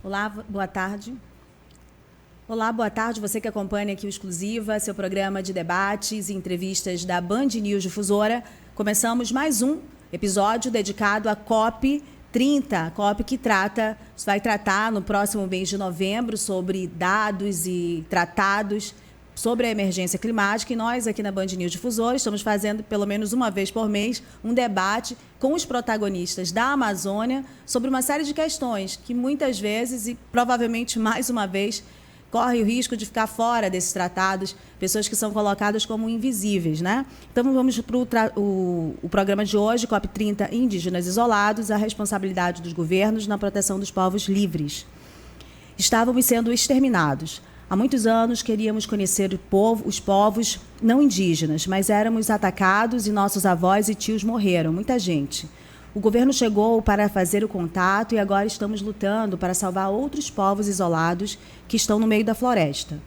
Olá, boa tarde. Olá, boa tarde. Você que acompanha aqui o Exclusiva, seu programa de debates e entrevistas da Band News Difusora. Começamos mais um episódio dedicado à COP30, COP que vai tratar no próximo mês de novembro sobre dados e tratados sobre a emergência climática, e nós aqui na Band News Difusora estamos fazendo pelo menos uma vez por mês um debate com os protagonistas da Amazônia sobre uma série de questões que muitas vezes e provavelmente mais uma vez corre o risco de ficar fora desses tratados, pessoas que são colocadas como invisíveis, né? Então vamos para o programa de hoje, COP30 Indígenas Isolados, a responsabilidade dos governos na proteção dos povos livres. Estávamos sendo exterminados. Há muitos anos queríamos conhecer os povos não indígenas, mas éramos atacados e nossos avós e tios morreram, muita gente. O governo chegou para fazer o contato e agora estamos lutando para salvar outros povos isolados que estão no meio da floresta.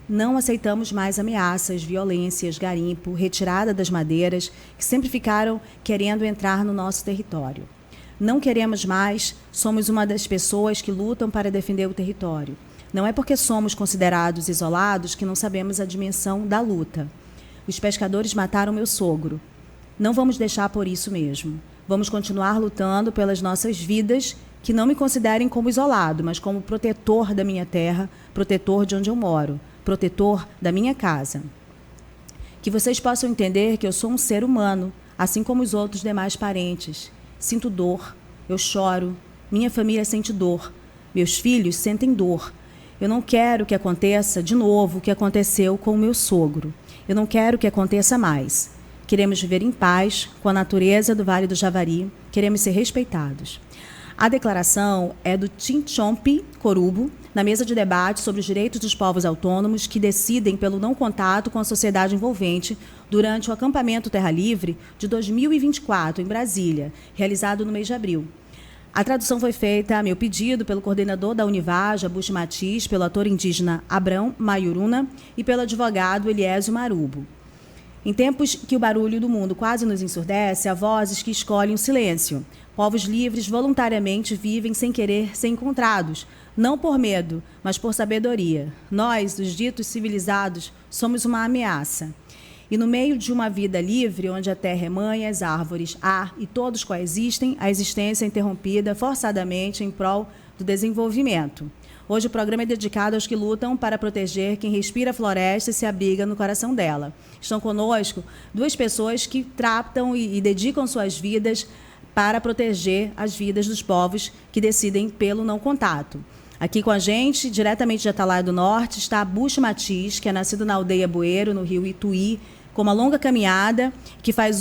Não aceitamos mais ameaças, violências, garimpo, retirada das madeiras, que sempre ficaram querendo entrar no nosso território. Não queremos mais, somos uma das pessoas que lutam para defender o território. Não é porque somos considerados isolados que não sabemos a dimensão da luta. Os pescadores mataram meu sogro. Não vamos deixar por isso mesmo. Vamos continuar lutando pelas nossas vidas, que não me considerem como isolado, mas como protetor da minha terra, protetor de onde eu moro, protetor da minha casa. Que vocês possam entender que eu sou um ser humano, assim como os outros demais parentes. Sinto dor, eu choro, minha família sente dor, meus filhos sentem dor. Eu não quero que aconteça de novo o que aconteceu com o meu sogro. Eu não quero que aconteça mais. Queremos viver em paz com a natureza do Vale do Javari. Queremos ser respeitados. A declaração é do Tinchompe Corubo, na mesa de debate sobre os direitos dos povos autônomos que decidem pelo não contato com a sociedade envolvente durante o acampamento Terra Livre de 2024, em Brasília, realizado no mês de abril. A tradução foi feita a meu pedido pelo coordenador da Univaja, Bush Matiz, pelo ator indígena Abrão Mayuruna e pelo advogado Eliésio Marubo. Em tempos que o barulho do mundo quase nos ensurdece, há vozes que escolhem o silêncio. Povos livres voluntariamente vivem sem querer ser encontrados, não por medo, mas por sabedoria. Nós, os ditos civilizados, somos uma ameaça. E no meio de uma vida livre, onde a terra é mãe, as árvores, ar e todos coexistem, a existência é interrompida forçadamente em prol do desenvolvimento. Hoje o programa é dedicado aos que lutam para proteger quem respira a floresta e se abriga no coração dela. Estão conosco duas pessoas que tratam e dedicam suas vidas para proteger as vidas dos povos que decidem pelo não contato. Aqui com a gente, diretamente de Atalaia do Norte, está Bush Matiz, que é nascido na aldeia Bueiro, no rio Ituí, com uma longa caminhada que faz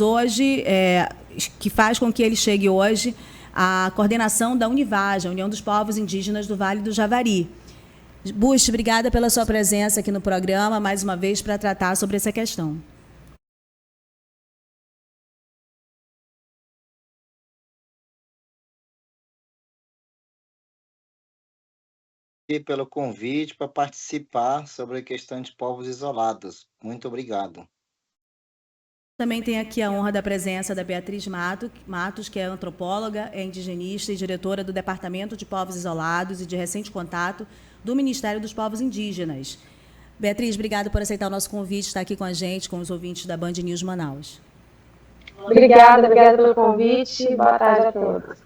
com que ele chegue hoje à coordenação da Univaja, a União dos Povos Indígenas do Vale do Javari. Bush, obrigada pela sua presença aqui no programa, mais uma vez, para tratar sobre essa questão. E pelo convite para participar sobre a questão de povos isolados. Muito obrigado. Também tem aqui a honra da presença da Beatriz Matos, que é antropóloga, é indigenista e diretora do Departamento de Povos Isolados e de Recente Contato do Ministério dos Povos Indígenas. Beatriz, obrigada por aceitar o nosso convite, estar aqui com a gente, com os ouvintes da Band News Manaus. Obrigada pelo convite. Boa tarde a todos.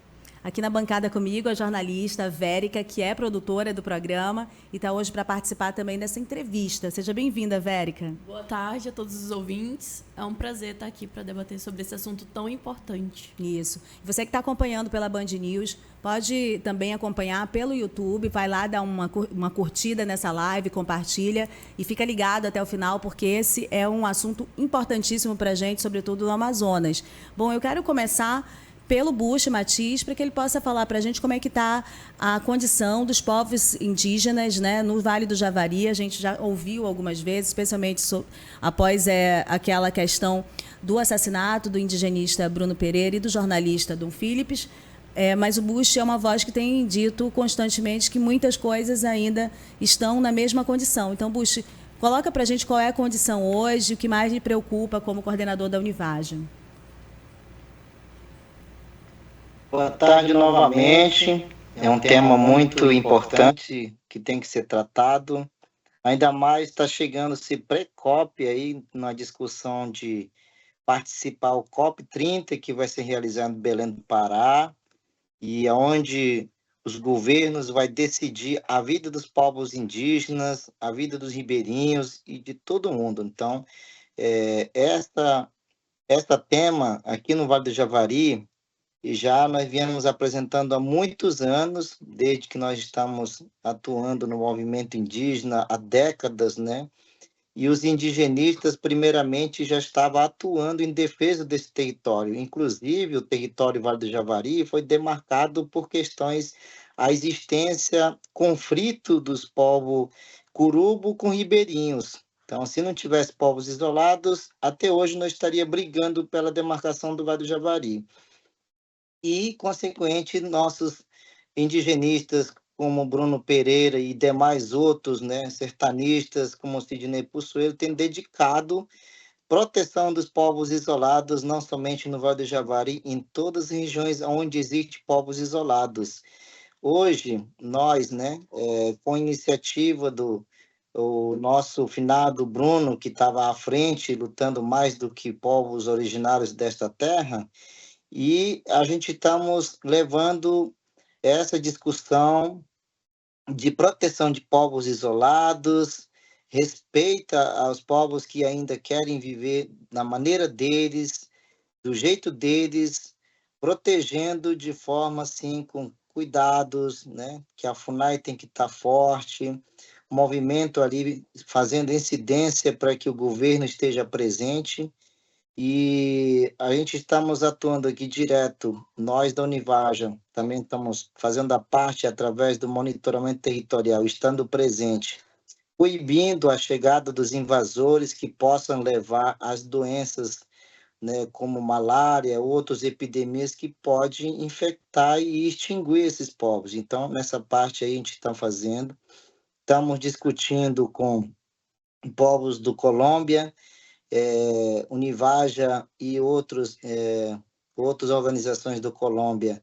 Aqui na bancada comigo a jornalista Vérica, que é produtora do programa e está hoje para participar também dessa entrevista. Seja bem-vinda, Vérica. Boa tarde a todos os ouvintes. É um prazer estar aqui para debater sobre esse assunto tão importante. Isso. Você que está acompanhando pela Band News, pode também acompanhar pelo YouTube. Vai lá dar uma curtida nessa live, compartilha e fica ligado até o final, porque esse é um assunto importantíssimo para a gente, sobretudo no Amazonas. Bom, eu quero começar pelo Bush Matiz, para que ele possa falar para a gente como é que está a condição dos povos indígenas, né, no Vale do Javari. A gente já ouviu algumas vezes, especialmente após aquela questão do assassinato do indigenista Bruno Pereira e do jornalista Dom Philips, mas o Bush é uma voz que tem dito constantemente que muitas coisas ainda estão na mesma condição. Então, Bush, coloca para a gente qual é a condição hoje, o que mais lhe preocupa como coordenador da Univaja. Boa tarde novamente. É um tema muito importante que tem que ser tratado. Ainda mais está chegando-se pré-COP aí na discussão de participar o COP30, que vai ser realizado em Belém do Pará, e onde os governos vão decidir a vida dos povos indígenas, a vida dos ribeirinhos e de todo mundo. Então, esta tema aqui no Vale do Javari, e já nós viemos apresentando há muitos anos, desde que nós estamos atuando no movimento indígena há décadas, né? E os indigenistas, primeiramente, já estavam atuando em defesa desse território. Inclusive, o território Vale do Javari foi demarcado por questões, a existência, conflito dos povos Curubo com ribeirinhos. Então, se não tivesse povos isolados, até hoje nós estaríamos brigando pela demarcação do Vale do Javari. E, consequente, nossos indigenistas, como Bruno Pereira e demais outros, né, sertanistas, como Sidney Pussuelo, têm dedicado proteção dos povos isolados, não somente no Vale do Javari, em todas as regiões onde existem povos isolados. Hoje, nós, né, com a iniciativa do o nosso finado Bruno, que estava à frente, lutando mais do que povos originários desta terra, e a gente estamos levando essa discussão de proteção de povos isolados, respeita aos povos que ainda querem viver da maneira deles, do jeito deles, protegendo de forma assim, com cuidados, né? Que a FUNAI tem que estar forte, o movimento ali fazendo incidência para que o governo esteja presente. E a gente estamos atuando aqui direto, nós da Univaja, também estamos fazendo a parte através do monitoramento territorial, estando presente, proibindo a chegada dos invasores que possam levar às doenças, né, como malária, outras epidemias que podem infectar e extinguir esses povos. Então, nessa parte aí a gente está fazendo, estamos discutindo com povos do Colômbia, Univaja e outras organizações do Colômbia,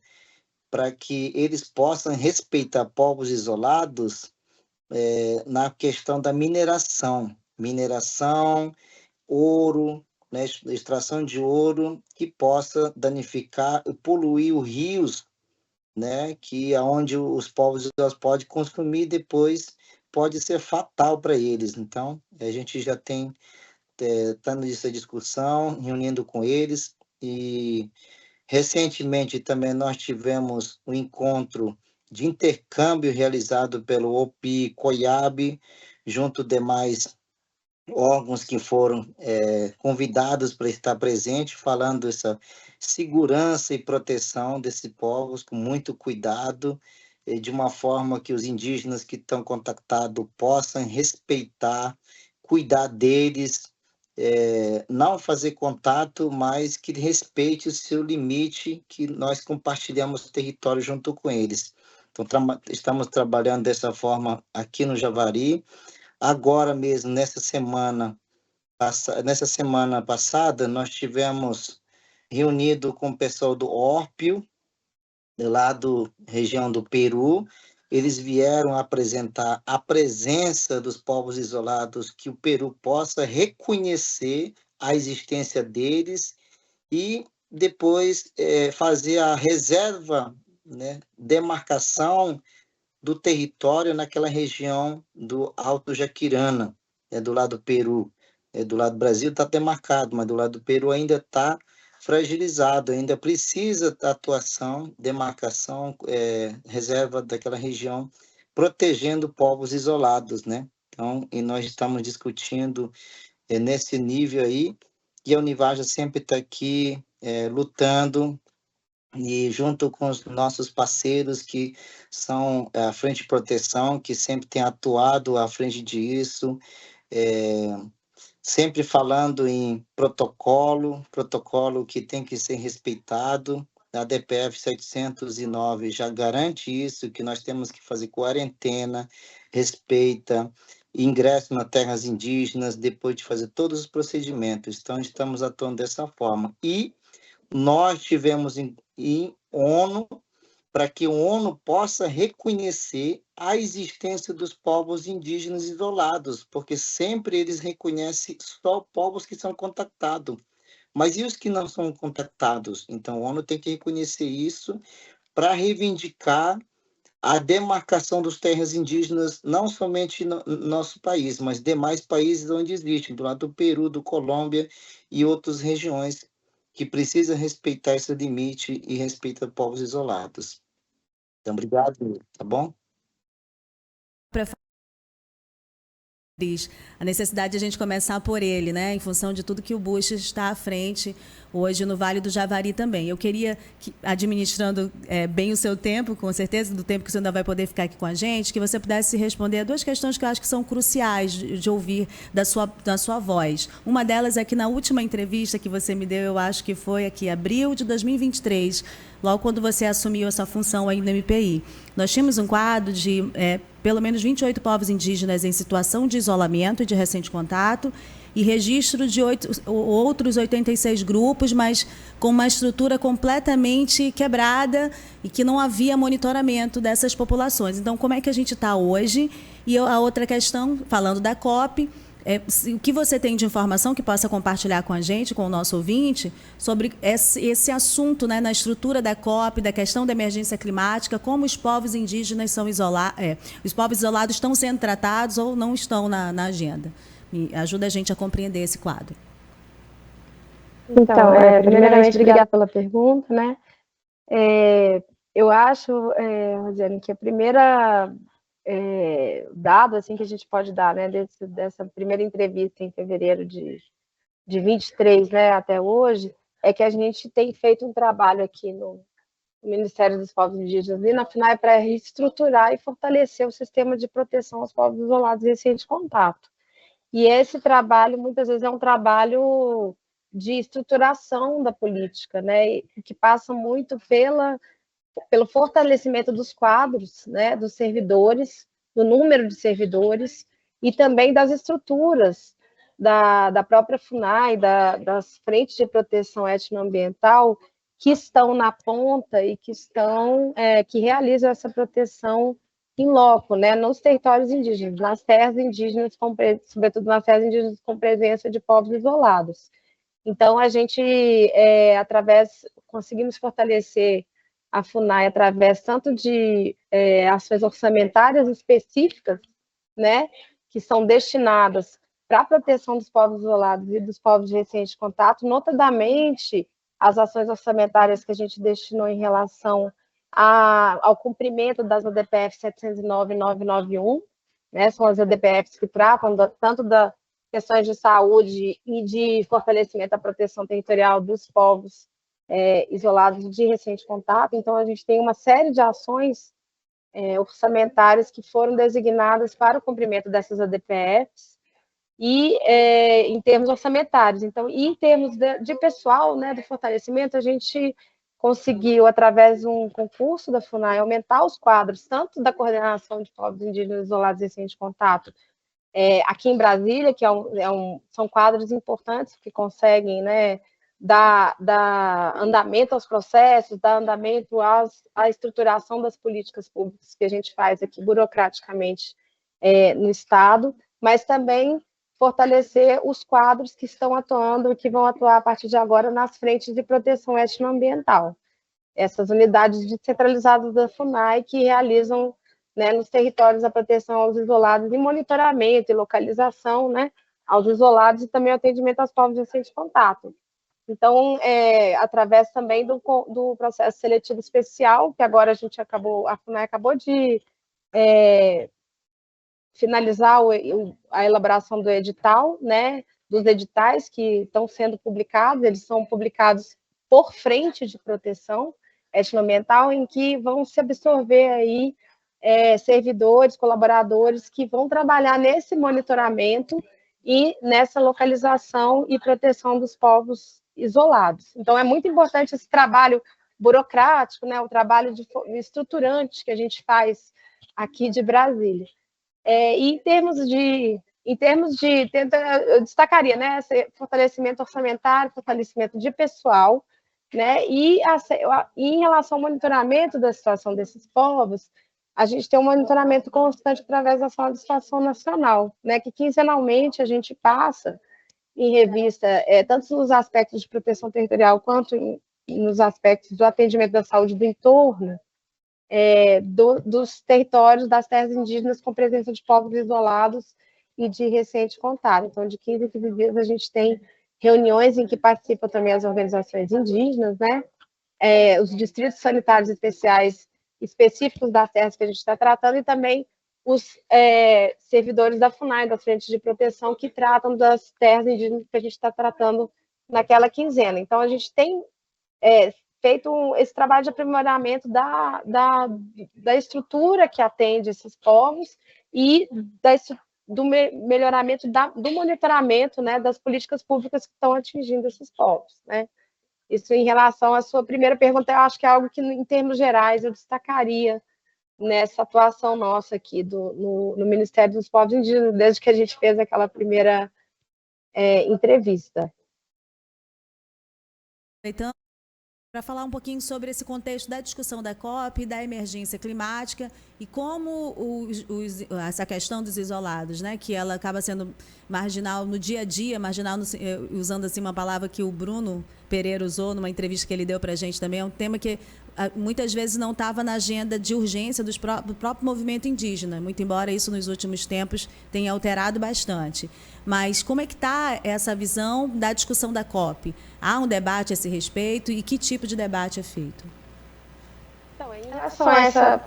para que eles possam respeitar povos isolados na questão da mineração, ouro, né, extração de ouro, que possa danificar e poluir os rios, né, que é onde os povos podem consumir, depois pode ser fatal para eles. Então, a gente já tem estando nessa discussão, reunindo com eles, e recentemente também nós tivemos um encontro de intercâmbio realizado pelo OPI COIAB, junto demais órgãos que foram convidados para estar presente, falando essa segurança e proteção desses povos com muito cuidado, de uma forma que os indígenas que estão contactados possam respeitar, cuidar deles, não fazer contato, mas que respeite o seu limite, que nós compartilhamos território junto com eles. Então, estamos trabalhando dessa forma aqui no Javari. Agora mesmo, nessa semana passada, nós tivemos reunido com o pessoal do Orpio, lá da região do Peru. Eles vieram apresentar a presença dos povos isolados, que o Peru possa reconhecer a existência deles e depois fazer a reserva, né, demarcação do território naquela região do Alto Jaquirana, do lado do Peru. Do lado do Brasil está demarcado, mas do lado do Peru ainda está fragilizado, ainda precisa da atuação, demarcação, reserva daquela região, protegendo povos isolados, né? Então, e nós estamos discutindo nesse nível aí, e a Univaja sempre está aqui lutando, e junto com os nossos parceiros que são a Frente de Proteção, que sempre tem atuado à frente disso, sempre falando em protocolo que tem que ser respeitado. A DPF 709 já garante isso, que nós temos que fazer quarentena, respeita, ingresso nas terras indígenas, depois de fazer todos os procedimentos. Então, estamos atuando dessa forma. E nós tivemos em ONU para que a ONU possa reconhecer a existência dos povos indígenas isolados, porque sempre eles reconhecem só povos que são contactados. Mas e os que não são contactados? Então, a ONU tem que reconhecer isso para reivindicar a demarcação dos terras indígenas, não somente no nosso país, mas demais países onde existem, do lado do Peru, do Colômbia e outras regiões que precisam respeitar esse limite e respeitar povos isolados. Então, obrigado, tá bom? A necessidade de a gente começar por ele, né? Em função de tudo que o Bush está à frente hoje no Vale do Javari também. Eu queria, administrando bem o seu tempo, com certeza, do tempo que você ainda vai poder ficar aqui com a gente, que você pudesse responder a duas questões que eu acho que são cruciais de ouvir da sua voz. Uma delas é que na última entrevista que você me deu, eu acho que foi aqui, abril de 2023, logo quando você assumiu essa função aí no MPI. Nós tínhamos um quadro de pelo menos 28 povos indígenas em situação de isolamento e de recente contato, e registro de outros 86 grupos, mas com uma estrutura completamente quebrada e que não havia monitoramento dessas populações. Então, como é que a gente está hoje? E a outra questão, falando da COP, o que você tem de informação que possa compartilhar com a gente, com o nosso ouvinte, sobre esse assunto, né, na estrutura da COP, da questão da emergência climática, como os povos indígenas são os povos isolados estão sendo tratados ou não estão na agenda. Ajuda a gente a compreender esse quadro. Então, primeiramente, obrigada pela pergunta, né? Eu acho, Rosiane, que a primeira dado assim, que a gente pode dar, né, dessa primeira entrevista em fevereiro de 23, né, até hoje, é que a gente tem feito um trabalho aqui no Ministério dos Povos Indígenas e na FUNAI para reestruturar e fortalecer o sistema de proteção aos povos isolados e recente contato. E esse trabalho, muitas vezes, é um trabalho de estruturação da política, né, que passa muito pelo fortalecimento dos quadros, né, dos servidores, do número de servidores e também das estruturas da própria FUNAI, das frentes de proteção etnoambiental que estão na ponta e que realizam essa proteção em loco, né, nos territórios indígenas, nas terras indígenas, sobretudo nas terras indígenas com presença de povos isolados. Então, a gente, conseguimos fortalecer a FUNAI através tanto de ações orçamentárias específicas, né, que são destinadas para a proteção dos povos isolados e dos povos de recente contato, notadamente as ações orçamentárias que a gente destinou em relação ao cumprimento das ADPF 709 e 991, né, são as ADPFs que tratam tanto das questões de saúde e de fortalecimento da proteção territorial dos povos isolados de recente contato. Então, a gente tem uma série de ações orçamentárias que foram designadas para o cumprimento dessas ADPFs e em termos orçamentários. Então, e em termos de pessoal, né, do fortalecimento, a gente conseguiu, através de um concurso da FUNAI, aumentar os quadros, tanto da coordenação de povos indígenas isolados e recente contato, aqui em Brasília, que são quadros importantes que conseguem, né, dar andamento aos processos, dar andamento à estruturação das políticas públicas que a gente faz aqui burocraticamente no Estado, mas também fortalecer os quadros que estão atuando e que vão atuar a partir de agora nas frentes de proteção etnoambiental. Essas unidades descentralizadas da FUNAI que realizam, né, nos territórios a proteção aos isolados e monitoramento e localização, né, aos isolados e também atendimento aos povos de recente contato. Então, através também do processo seletivo especial, que agora a FUNAI acabou de finalizar a elaboração do edital, né, dos editais que estão sendo publicados, eles são publicados por frente de proteção etnoambiental, em que vão se absorver aí servidores, colaboradores que vão trabalhar nesse monitoramento e nessa localização e proteção dos povos isolados. Então, é muito importante esse trabalho burocrático, né, o trabalho estruturante que a gente faz aqui de Brasília. E em termos de eu destacaria, né, esse fortalecimento orçamentário, fortalecimento de pessoal, né? E em relação ao monitoramento da situação desses povos, a gente tem um monitoramento constante através da Sala de Situação Nacional, né? Que quinzenalmente a gente passa em revista, tanto nos aspectos de proteção territorial quanto nos aspectos do atendimento da saúde do entorno, dos territórios das terras indígenas com presença de povos isolados e de recente contato. Então, de 15 em 15 dias, a gente tem reuniões em que participam também as organizações indígenas, né? Os distritos sanitários especiais específicos das terras que a gente está tratando e também os servidores da FUNAI, das frentes de proteção, que tratam das terras indígenas que a gente está tratando naquela quinzena. Então, a gente tem feito esse trabalho de aprimoramento da estrutura que atende esses povos e do melhoramento do monitoramento, né, das políticas públicas que estão atingindo esses povos, né? Isso em relação à sua primeira pergunta, eu acho que é algo que, em termos gerais, eu destacaria nessa atuação nossa aqui no Ministério dos Povos Indígenas, desde que a gente fez aquela primeira entrevista. Então, para falar um pouquinho sobre esse contexto da discussão da COP, da emergência climática e como essa questão dos isolados, né, que ela acaba sendo marginal no dia a dia, marginal usando assim uma palavra que o Bruno Pereira usou numa entrevista que ele deu para a gente também, é um tema que muitas vezes não estava na agenda de urgência do próprio movimento indígena, muito embora isso nos últimos tempos tenha alterado bastante. Mas como é que está essa visão da discussão da COP? Há um debate a esse respeito e que tipo de debate é feito? Então, em relação a essa,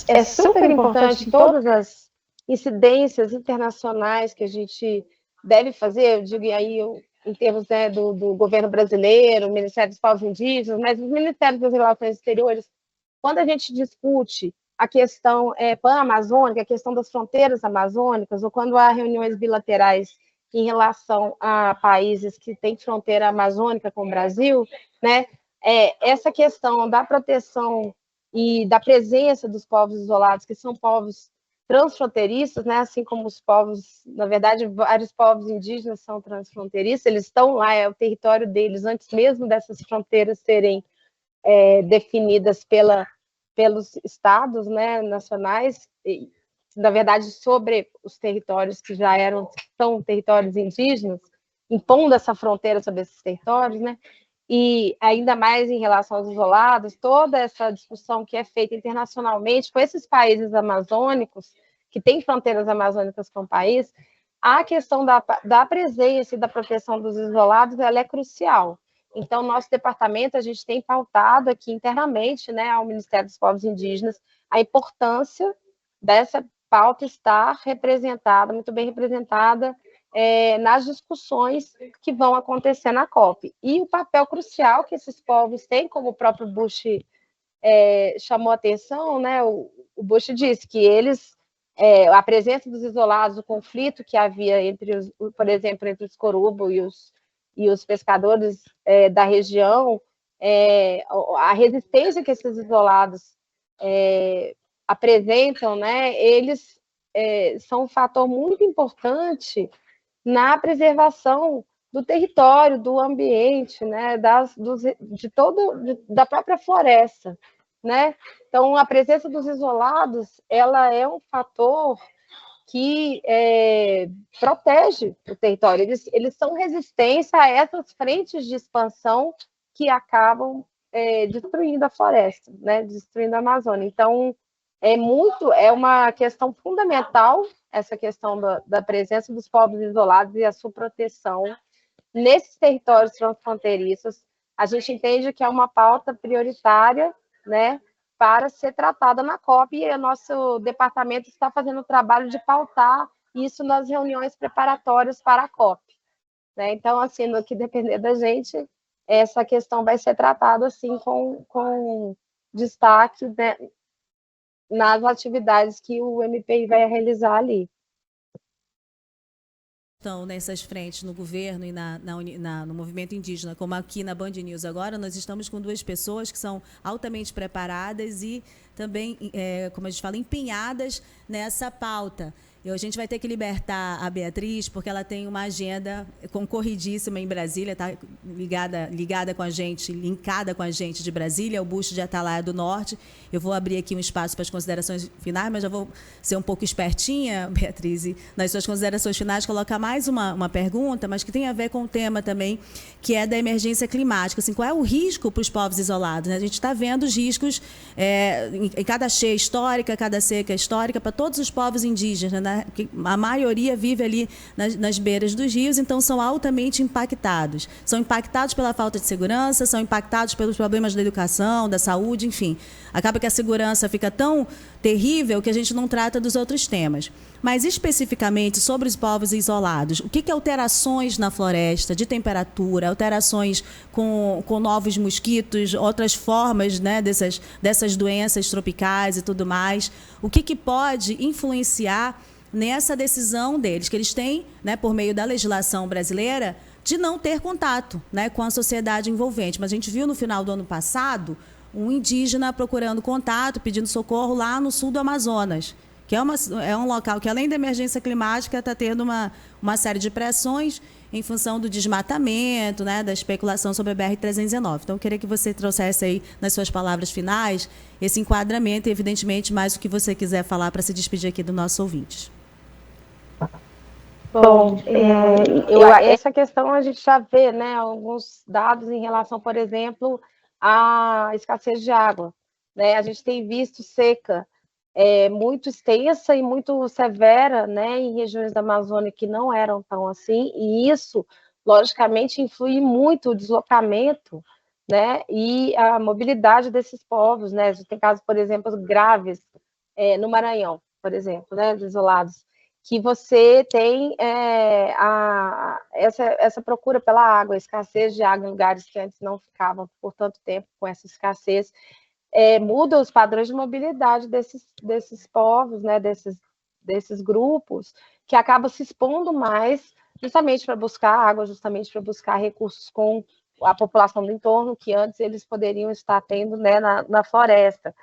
é super importante todas as incidências internacionais que a gente deve fazer, eu digo aí em termos, né, do governo brasileiro, o Ministério dos Povos Indígenas, mas os Ministérios das Relações Exteriores, quando a gente discute a questão pan-amazônica, a questão das fronteiras amazônicas, ou quando há reuniões bilaterais em relação a países que têm fronteira amazônica com o Brasil, né, essa questão da proteção e da presença dos povos isolados, que são povos transfronteiriços, né, assim como os povos, na verdade, vários povos indígenas são transfronteiriços, eles estão lá, é o território deles, antes mesmo dessas fronteiras serem definidas pelos estados, né, nacionais, e, na verdade, sobre os territórios que já são territórios indígenas, impondo essa fronteira sobre esses territórios, né, e ainda mais em relação aos isolados, toda essa discussão que é feita internacionalmente com esses países amazônicos, que têm fronteiras amazônicas com o país, a questão da presença e da proteção dos isolados, ela é crucial. Então, nosso departamento, a gente tem pautado aqui internamente, né, ao Ministério dos Povos Indígenas, a importância dessa pauta estar representada, muito bem representada, nas discussões que vão acontecer na COP. E o papel crucial que esses povos têm, como o próprio Bush chamou a atenção, né, o Bush disse que eles, a presença dos isolados, o conflito que havia por exemplo, entre os Corubo e os pescadores da região, a resistência que esses isolados apresentam, né, eles são um fator muito importante na preservação do território, do ambiente, né, da própria floresta, né? Então, a presença dos isolados, ela é um fator que protege o território. Eles são resistência a essas frentes de expansão que acabam destruindo a floresta, né? Destruindo a Amazônia. Então, é uma questão fundamental essa questão da presença dos povos isolados e a sua proteção nesses territórios transfronteiriços. A gente entende que é uma pauta prioritária, né, para ser tratada na COP, e o nosso departamento está fazendo o trabalho de pautar isso nas reuniões preparatórias para a COP. Né? Então, assim, no que depender da gente, essa questão vai ser tratada assim com destaque, né, nas atividades que o MPI vai realizar ali. Então, nessas frentes, no governo e no movimento indígena, como aqui na Band News agora, nós estamos com duas pessoas que são altamente preparadas e também, como a gente fala, empenhadas nessa pauta. A gente vai ter que libertar a Beatriz, porque ela tem uma agenda concorridíssima em Brasília, está ligada com a gente, linkada com a gente de Brasília, o busto de Atalaia do Norte. Eu vou abrir aqui um espaço para as considerações finais, mas já vou ser um pouco espertinha, Beatriz, e nas suas considerações finais colocar mais uma pergunta, mas que tem a ver com o tema também, que é da emergência climática. Assim, qual é o risco para os povos isolados? Né? A gente está vendo os riscos em cada cheia histórica, cada seca histórica, para todos os povos indígenas, né? A maioria vive ali nas beiras dos rios, então são altamente impactados. São impactados pela falta de segurança, são impactados pelos problemas da educação, da saúde, enfim. Acaba que a segurança fica tão terrível que a gente não trata dos outros temas. Mas, especificamente, sobre os povos isolados, o que alterações na floresta, de temperatura, alterações com novos mosquitos, outras formas, né, dessas doenças tropicais e tudo mais, o que pode influenciar nessa decisão deles, que eles têm, né, por meio da legislação brasileira, de não ter contato, né, com a sociedade envolvente. Mas a gente viu no final do ano passado um indígena procurando contato, pedindo socorro lá no sul do Amazonas, que é um local que, além da emergência climática, está tendo uma série de pressões em função do desmatamento, né, da especulação sobre a BR-319. Então, eu queria que você trouxesse aí, nas suas palavras finais, esse enquadramento e, evidentemente, mais o que você quiser falar para se despedir aqui do nossos ouvintes. Bom, essa questão a gente já vê, né, alguns dados em relação, por exemplo, à escassez de água, né? A gente tem visto seca muito extensa e muito severa, né, em regiões da Amazônia que não eram tão assim, e isso, logicamente, influi muito o deslocamento, né, e a mobilidade desses povos, né? A gente tem casos, por exemplo, graves no Maranhão, por exemplo, né, isolados, que você tem essa procura pela água, a escassez de água em lugares que antes não ficavam por tanto tempo com essa escassez, muda os padrões de mobilidade desses povos, né, desses grupos, que acabam se expondo mais justamente para buscar água, justamente para buscar recursos com a população do entorno, que antes eles poderiam estar tendo, né, na floresta.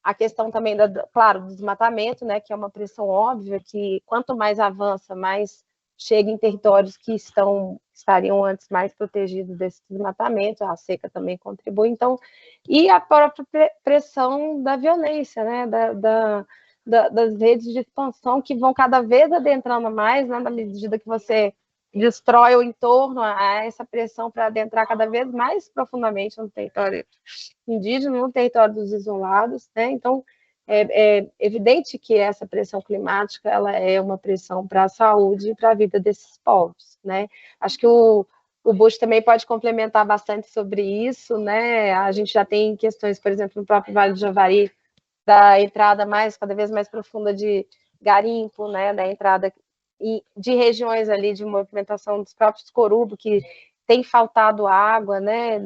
A questão também, claro, do desmatamento, né, que é uma pressão óbvia, que quanto mais avança, mais chega em territórios que estariam antes mais protegidos desse desmatamento, a seca também contribui, então, e a própria pressão da violência, né, das redes de expansão, que vão cada vez adentrando mais, né, na medida que você destrói o entorno, a essa pressão para adentrar cada vez mais profundamente no território indígena, no território dos isolados, né? Então, é evidente que essa pressão climática ela é uma pressão para a saúde e para a vida desses povos, né? Acho que o Bush também pode complementar bastante sobre isso, né? A gente já tem questões, por exemplo, no próprio Vale do Javari, da entrada cada vez mais profunda de garimpo, né? Da entrada de regiões ali de movimentação dos próprios Corubo, que tem faltado água, né,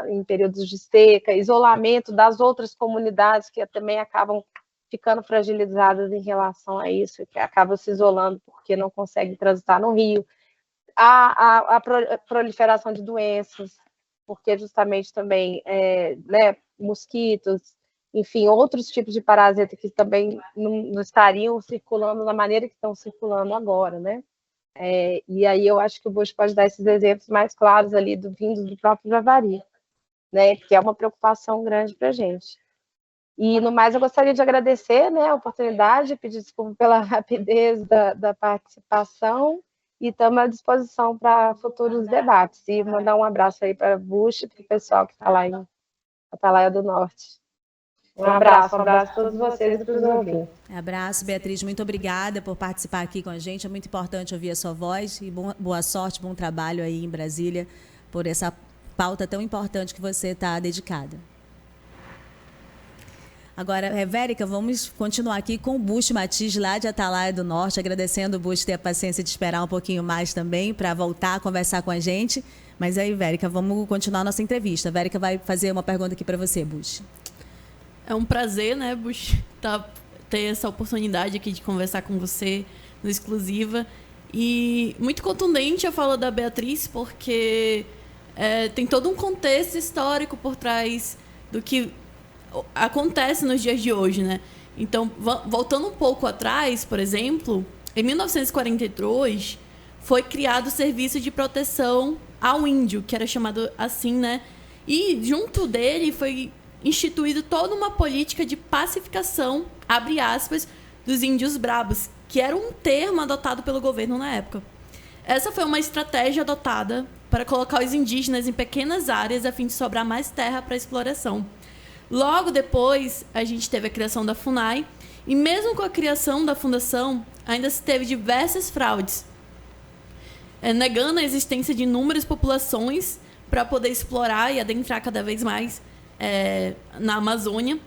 em períodos de seca, isolamento das outras comunidades que também acabam ficando fragilizadas em relação a isso, que acabam se isolando porque não conseguem transitar no rio. A proliferação de doenças, porque justamente também, né, mosquitos, enfim, outros tipos de parasita que também não estariam circulando da maneira que estão circulando agora, né? E aí eu acho que o Bush pode dar esses exemplos mais claros ali vindos do próprio Javari, né? Que é uma preocupação grande para a gente. E, no mais, eu gostaria de agradecer, né, a oportunidade, pedir desculpa pela rapidez da participação e estamos à disposição para futuros debates. E mandar um abraço aí para o Bush e para o pessoal que está lá em Atalaia do Norte. Um abraço a todos vocês e para os ouvintes. Abraço, Beatriz. Muito obrigada por participar aqui com a gente. É muito importante ouvir a sua voz e boa sorte, bom trabalho aí em Brasília por essa pauta tão importante que você está dedicada. Agora, Vérica, vamos continuar aqui com o Bush Matiz, lá de Atalaia do Norte, agradecendo o Bush ter a paciência de esperar um pouquinho mais também para voltar a conversar com a gente. Mas aí, Vérica, vamos continuar a nossa entrevista. A Vérica vai fazer uma pergunta aqui para você, Bush. É um prazer, né, Bush, ter essa oportunidade aqui de conversar com você no Exclusiva. E muito contundente a fala da Beatriz, porque tem todo um contexto histórico por trás do que acontece nos dias de hoje, né? Então, voltando um pouco atrás, por exemplo, Em 1942, foi criado o Serviço de Proteção ao Índio, que era chamado assim, né? E junto dele foi instituído toda uma política de pacificação, abre aspas, dos índios brabos, que era um termo adotado pelo governo na época. Essa foi uma estratégia adotada para colocar os indígenas em pequenas áreas a fim de sobrar mais terra para exploração. Logo depois, a gente teve a criação da FUNAI, e mesmo com a criação da fundação, ainda se teve diversas fraudes, negando a existência de inúmeras populações para poder explorar e adentrar cada vez mais na Amazônia.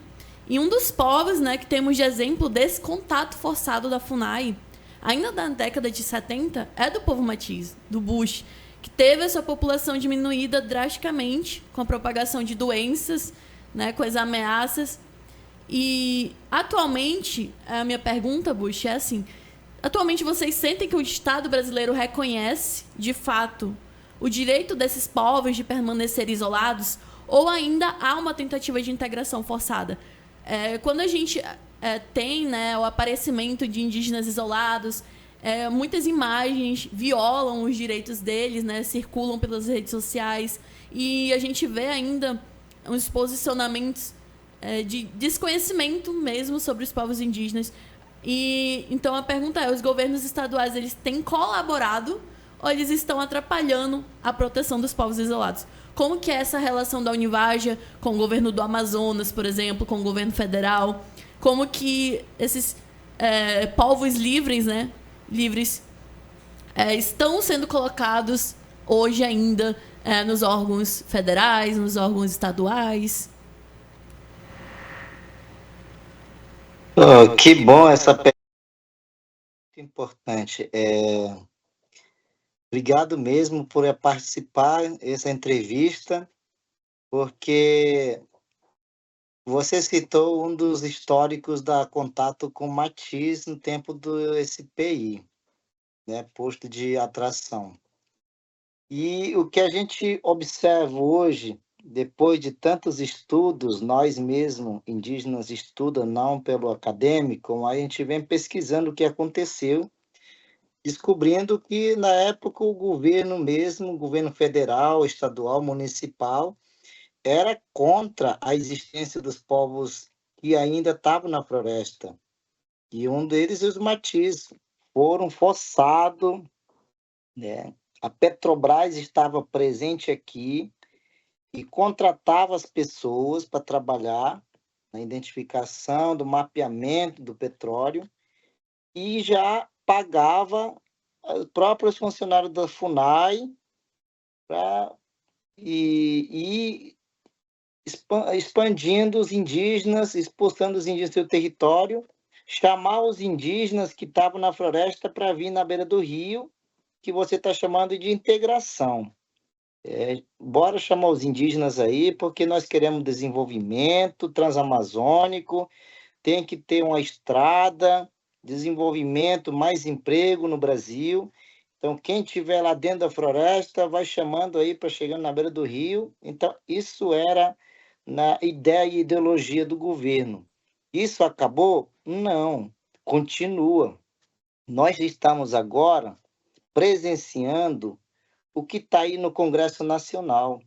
E um dos povos, né, que temos de exemplo desse contato forçado da FUNAI, ainda da década de 70, é do povo matiz, do Bush, que teve a sua população diminuída drasticamente com a propagação de doenças, né, com as ameaças. E atualmente, a minha pergunta, Bush, é assim: atualmente vocês sentem que o Estado brasileiro reconhece, de fato, o direito desses povos de permanecer isolados, ou ainda há uma tentativa de integração forçada? Quando a gente tem, né, o aparecimento de indígenas isolados, muitas imagens violam os direitos deles, né, circulam pelas redes sociais, e a gente vê ainda uns posicionamentos de desconhecimento mesmo sobre os povos indígenas. E então a pergunta é: os governos estaduais, eles têm colaborado ou eles estão atrapalhando a proteção dos povos isolados? Como que é essa relação da Univaja com o governo do Amazonas, por exemplo, com o governo federal? Como que esses povos livres, né, estão sendo colocados hoje ainda nos órgãos federais, nos órgãos estaduais? Oh, que bom essa pergunta, muito importante. Obrigado mesmo por participar dessa entrevista, porque você citou um dos históricos da contato com Matiz no tempo do SPI, né, posto de atração. E o que a gente observa hoje, depois de tantos estudos, nós mesmos, indígenas, estudam não pelo acadêmico, mas a gente vem pesquisando o que aconteceu, descobrindo que, na época, o governo mesmo, o governo federal, estadual, municipal, era contra a existência dos povos que ainda estavam na floresta. E um deles, os Matiz, foram forçados, né? A Petrobras estava presente aqui e contratava as pessoas para trabalhar na identificação, do mapeamento do petróleo, e já pagava os próprios funcionários da FUNAI e expandindo os indígenas, expulsando os indígenas do seu território, chamar os indígenas que estavam na floresta para vir na beira do rio, que você está chamando de integração. Bora chamar os indígenas aí, porque nós queremos desenvolvimento transamazônico, tem que ter uma estrada, desenvolvimento, mais emprego no Brasil. Então, quem estiver lá dentro da floresta, vai chamando aí para chegando na beira do rio. Então, isso era na ideia e ideologia do governo. Isso acabou? Não, continua. Nós estamos agora presenciando o que está aí no Congresso Nacional.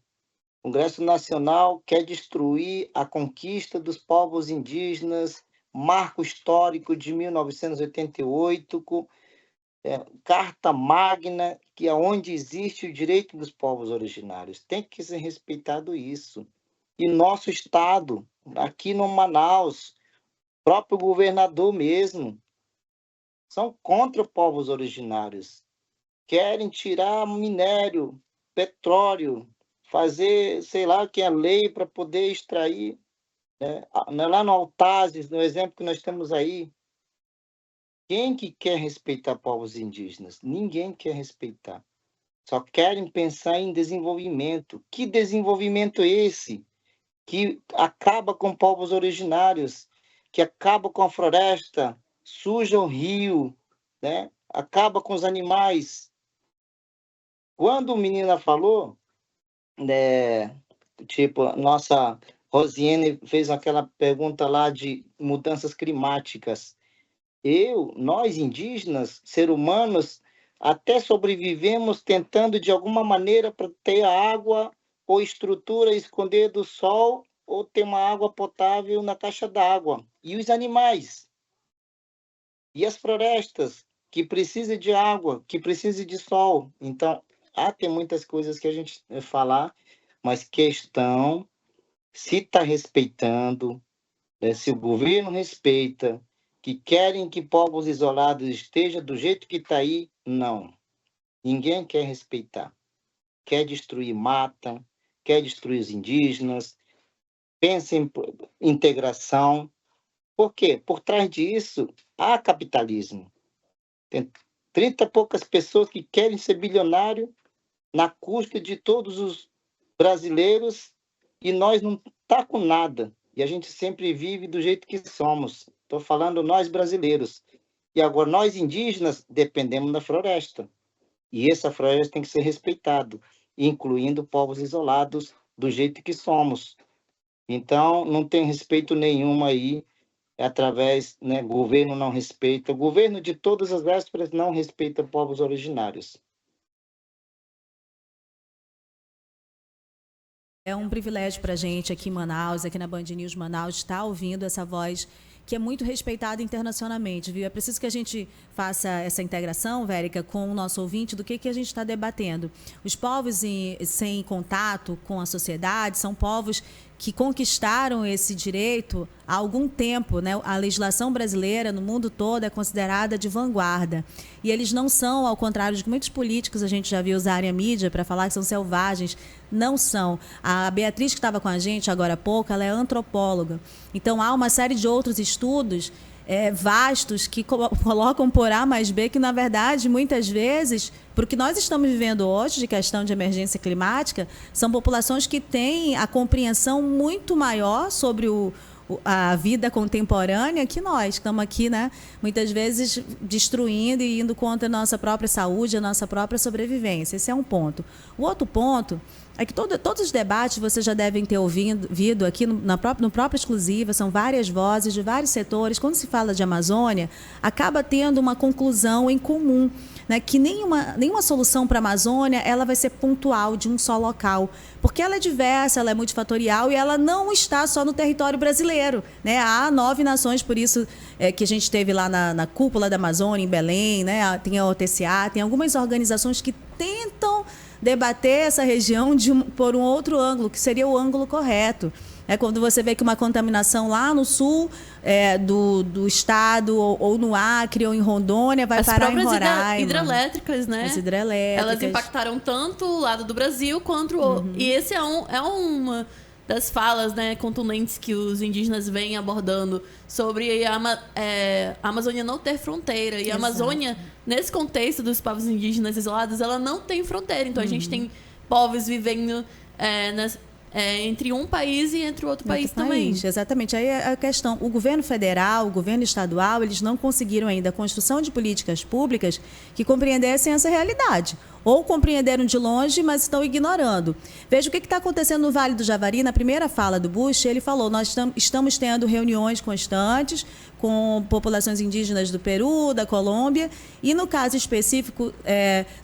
O Congresso Nacional quer destruir a conquista dos povos indígenas, marco histórico de 1988, Carta Magna, que é onde existe o direito dos povos originários. Tem que ser respeitado isso. E nosso Estado, aqui no Manaus, próprio governador mesmo, são contra os povos originários. Querem tirar minério, petróleo, fazer, sei lá, que é lei para poder extrair, né? Lá no Altazes, no exemplo que nós temos aí. Quem que quer respeitar povos indígenas? Ninguém quer respeitar. Só querem pensar em desenvolvimento. Que desenvolvimento é esse? Que acaba com povos originários, que acaba com a floresta, suja o rio, né? Acaba com os animais. Quando a menina falou, né, tipo, nossa Rosiane fez aquela pergunta lá de mudanças climáticas. nós indígenas, seres humanos, até sobrevivemos tentando de alguma maneira para ter água ou estrutura esconder do sol ou ter uma água potável na caixa d'água. E os animais, e as florestas, que precisam de água, que precisam de sol. Então, tem muitas coisas que a gente falar, mas questão, se está respeitando, né, se o governo respeita, que querem que povos isolados estejam do jeito que está aí, não. Ninguém quer respeitar. Quer destruir mata, quer destruir os indígenas, pensa em integração. Por quê? Por trás disso, há capitalismo. Tem 30 e poucas pessoas que querem ser bilionário na custa de todos os brasileiros e nós não tá com nada. E a gente sempre vive do jeito que somos. Estou falando nós brasileiros. E agora nós indígenas dependemos da floresta. E essa floresta tem que ser respeitada, incluindo povos isolados do jeito que somos. Então, não tem respeito nenhum aí, através, né, governo não respeita, o governo de todas as vésperas não respeita povos originários. É um privilégio para a gente aqui em Manaus, aqui na Band News Manaus, estar ouvindo essa voz que é muito respeitada internacionalmente, viu? É preciso que a gente faça essa integração, Vérica, com o nosso ouvinte do que a gente está debatendo. Os povos sem contato com a sociedade são povos que conquistaram esse direito há algum tempo, né? A legislação brasileira no mundo todo é considerada de vanguarda. E eles não são, ao contrário de que muitos políticos a gente já viu usarem a mídia para falar que são selvagens, não são. A Beatriz, que estava com a gente agora há pouco, ela é antropóloga. Então, há uma série de outros estudos vastos que colocam por A mais B que, na verdade, muitas vezes, para o que nós estamos vivendo hoje de questão de emergência climática, são populações que têm a compreensão muito maior sobre a vida contemporânea que nós, que estamos aqui, né, muitas vezes destruindo e indo contra a nossa própria saúde, a nossa própria sobrevivência. Esse é um ponto. O outro ponto é que todos os debates vocês já devem ter ouvido aqui no próprio Exclusiva, são várias vozes de vários setores. Quando se fala de Amazônia, acaba tendo uma conclusão em comum, né, que nenhuma solução para a Amazônia ela vai ser pontual de um só local, porque ela é diversa, ela é multifatorial e ela não está só no território brasileiro, né? Há 9 nações, por isso que a gente teve lá na cúpula da Amazônia, em Belém, né? Tem a OTCA, tem algumas organizações que tentam debater essa região por um outro ângulo, que seria o ângulo correto. É quando você vê que uma contaminação lá no sul do estado, ou no Acre, ou em Rondônia, vai parar em Roraima. As próprias hidrelétricas, né? As hidrelétricas. Elas impactaram tanto o lado do Brasil quanto o... E esse é uma das falas, né, contundentes que os indígenas vêm abordando sobre a Amazônia não ter fronteira. E a Amazônia, nesse contexto dos povos indígenas isolados, ela não tem fronteira. Então, a gente tem povos vivendo entre um país e entre outro país também. Exatamente. Aí a questão, o governo federal, o governo estadual, eles não conseguiram ainda a construção de políticas públicas que compreendessem essa realidade. Ou compreenderam de longe, mas estão ignorando. Veja o que está acontecendo no Vale do Javari. Na primeira fala do Bush, ele falou, nós estamos tendo reuniões constantes com populações indígenas do Peru, da Colômbia, e no caso específico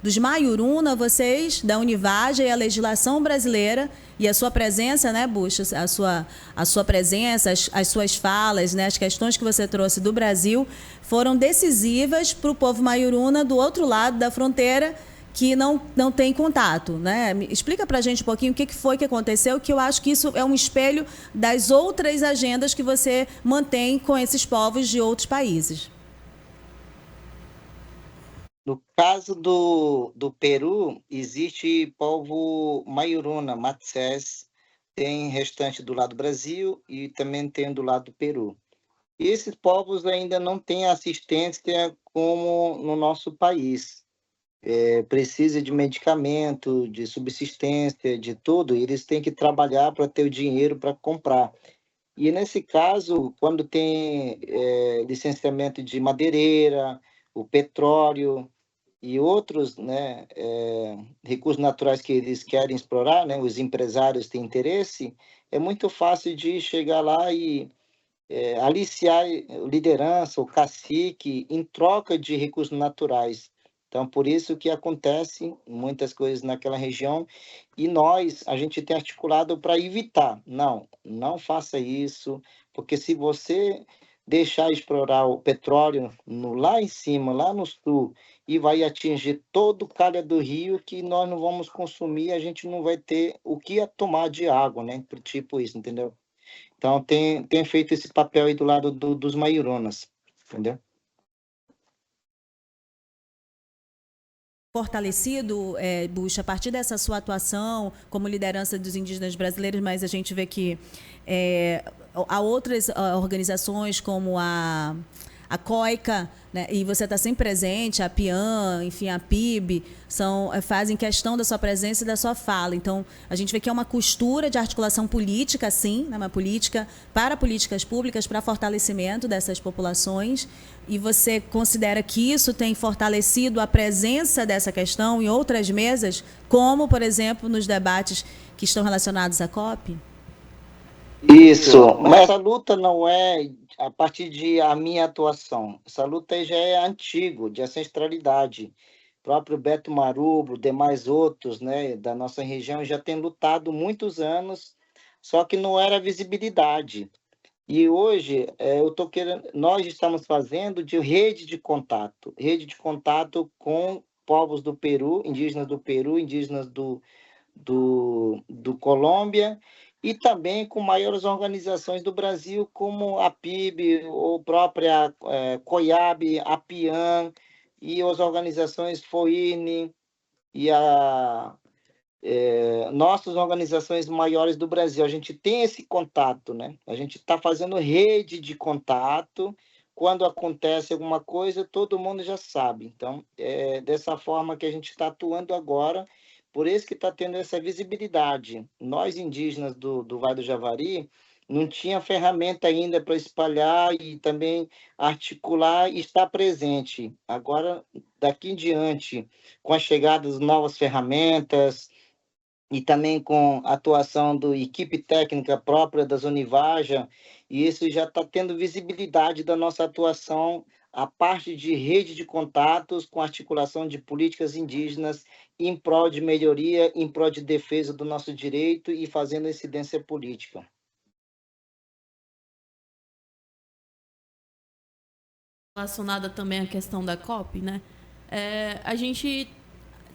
dos Maiuruna, vocês, da Univage, e a legislação brasileira, e a sua presença, né, Bush, a sua presença, as suas falas, né, as questões que você trouxe do Brasil, foram decisivas para o povo Maiuruna do outro lado da fronteira, que não tem contato, né? Explica para a gente um pouquinho o que foi que aconteceu, que eu acho que isso é um espelho das outras agendas que você mantém com esses povos de outros países. No caso do Peru, existe povo Maiuruna, Matsés, tem restante do lado do Brasil e também tem do lado do Peru. E esses povos ainda não têm assistência como no nosso país. Precisa de medicamento, de subsistência, de tudo, eles têm que trabalhar para ter o dinheiro para comprar. E nesse caso, quando tem licenciamento de madeireira, o petróleo e outros, né, recursos naturais que eles querem explorar, né, os empresários têm interesse, é muito fácil de chegar lá e aliciar liderança, o cacique, em troca de recursos naturais. Então, por isso que acontece muitas coisas naquela região, e a gente tem articulado para evitar. Não faça isso, porque se você deixar explorar o petróleo lá em cima, lá no sul, e vai atingir todo o calha do rio, que nós não vamos consumir, a gente não vai ter o que tomar de água, né? Tipo isso, entendeu? Então, tem feito esse papel aí do lado dos Maiuronas, entendeu? Fortalecido, Bush, a partir dessa sua atuação como liderança dos indígenas brasileiros, mas a gente vê que há outras organizações como a COICA, né, e você está sempre presente, a PIAN, enfim, a PIB, fazem questão da sua presença e da sua fala. Então, a gente vê que é uma costura de articulação política, sim, né, uma política para políticas públicas, para fortalecimento dessas populações. E você considera que isso tem fortalecido a presença dessa questão em outras mesas, como, por exemplo, nos debates que estão relacionados à COP? Isso, mas essa luta não é a partir da minha atuação. Essa luta já é antiga, de ancestralidade. O próprio Beto Marubo, demais outros, né, da nossa região já têm lutado muitos anos, só que não era visibilidade. E hoje nós estamos fazendo de rede de contato com povos do Peru, indígenas do Colômbia, e também com maiores organizações do Brasil, como a PIB, ou própria COIAB, a PIAN, e as organizações FOINE, e nossas organizações maiores do Brasil. A gente tem esse contato, né? A gente está fazendo rede de contato. Quando acontece alguma coisa, todo mundo já sabe. Então, é dessa forma que a gente está atuando agora, por isso que está tendo essa visibilidade. Nós, indígenas do Vale do Javari, não tinha ferramenta ainda para espalhar e também articular e estar presente. Agora, daqui em diante, com a chegada das novas ferramentas, e também com a atuação da equipe técnica própria das Univaja, e isso já está tendo visibilidade da nossa atuação, a parte de rede de contatos com articulação de políticas indígenas em prol de melhoria, em prol de defesa do nosso direito e fazendo incidência política. Relacionada também à questão da COP, né? A gente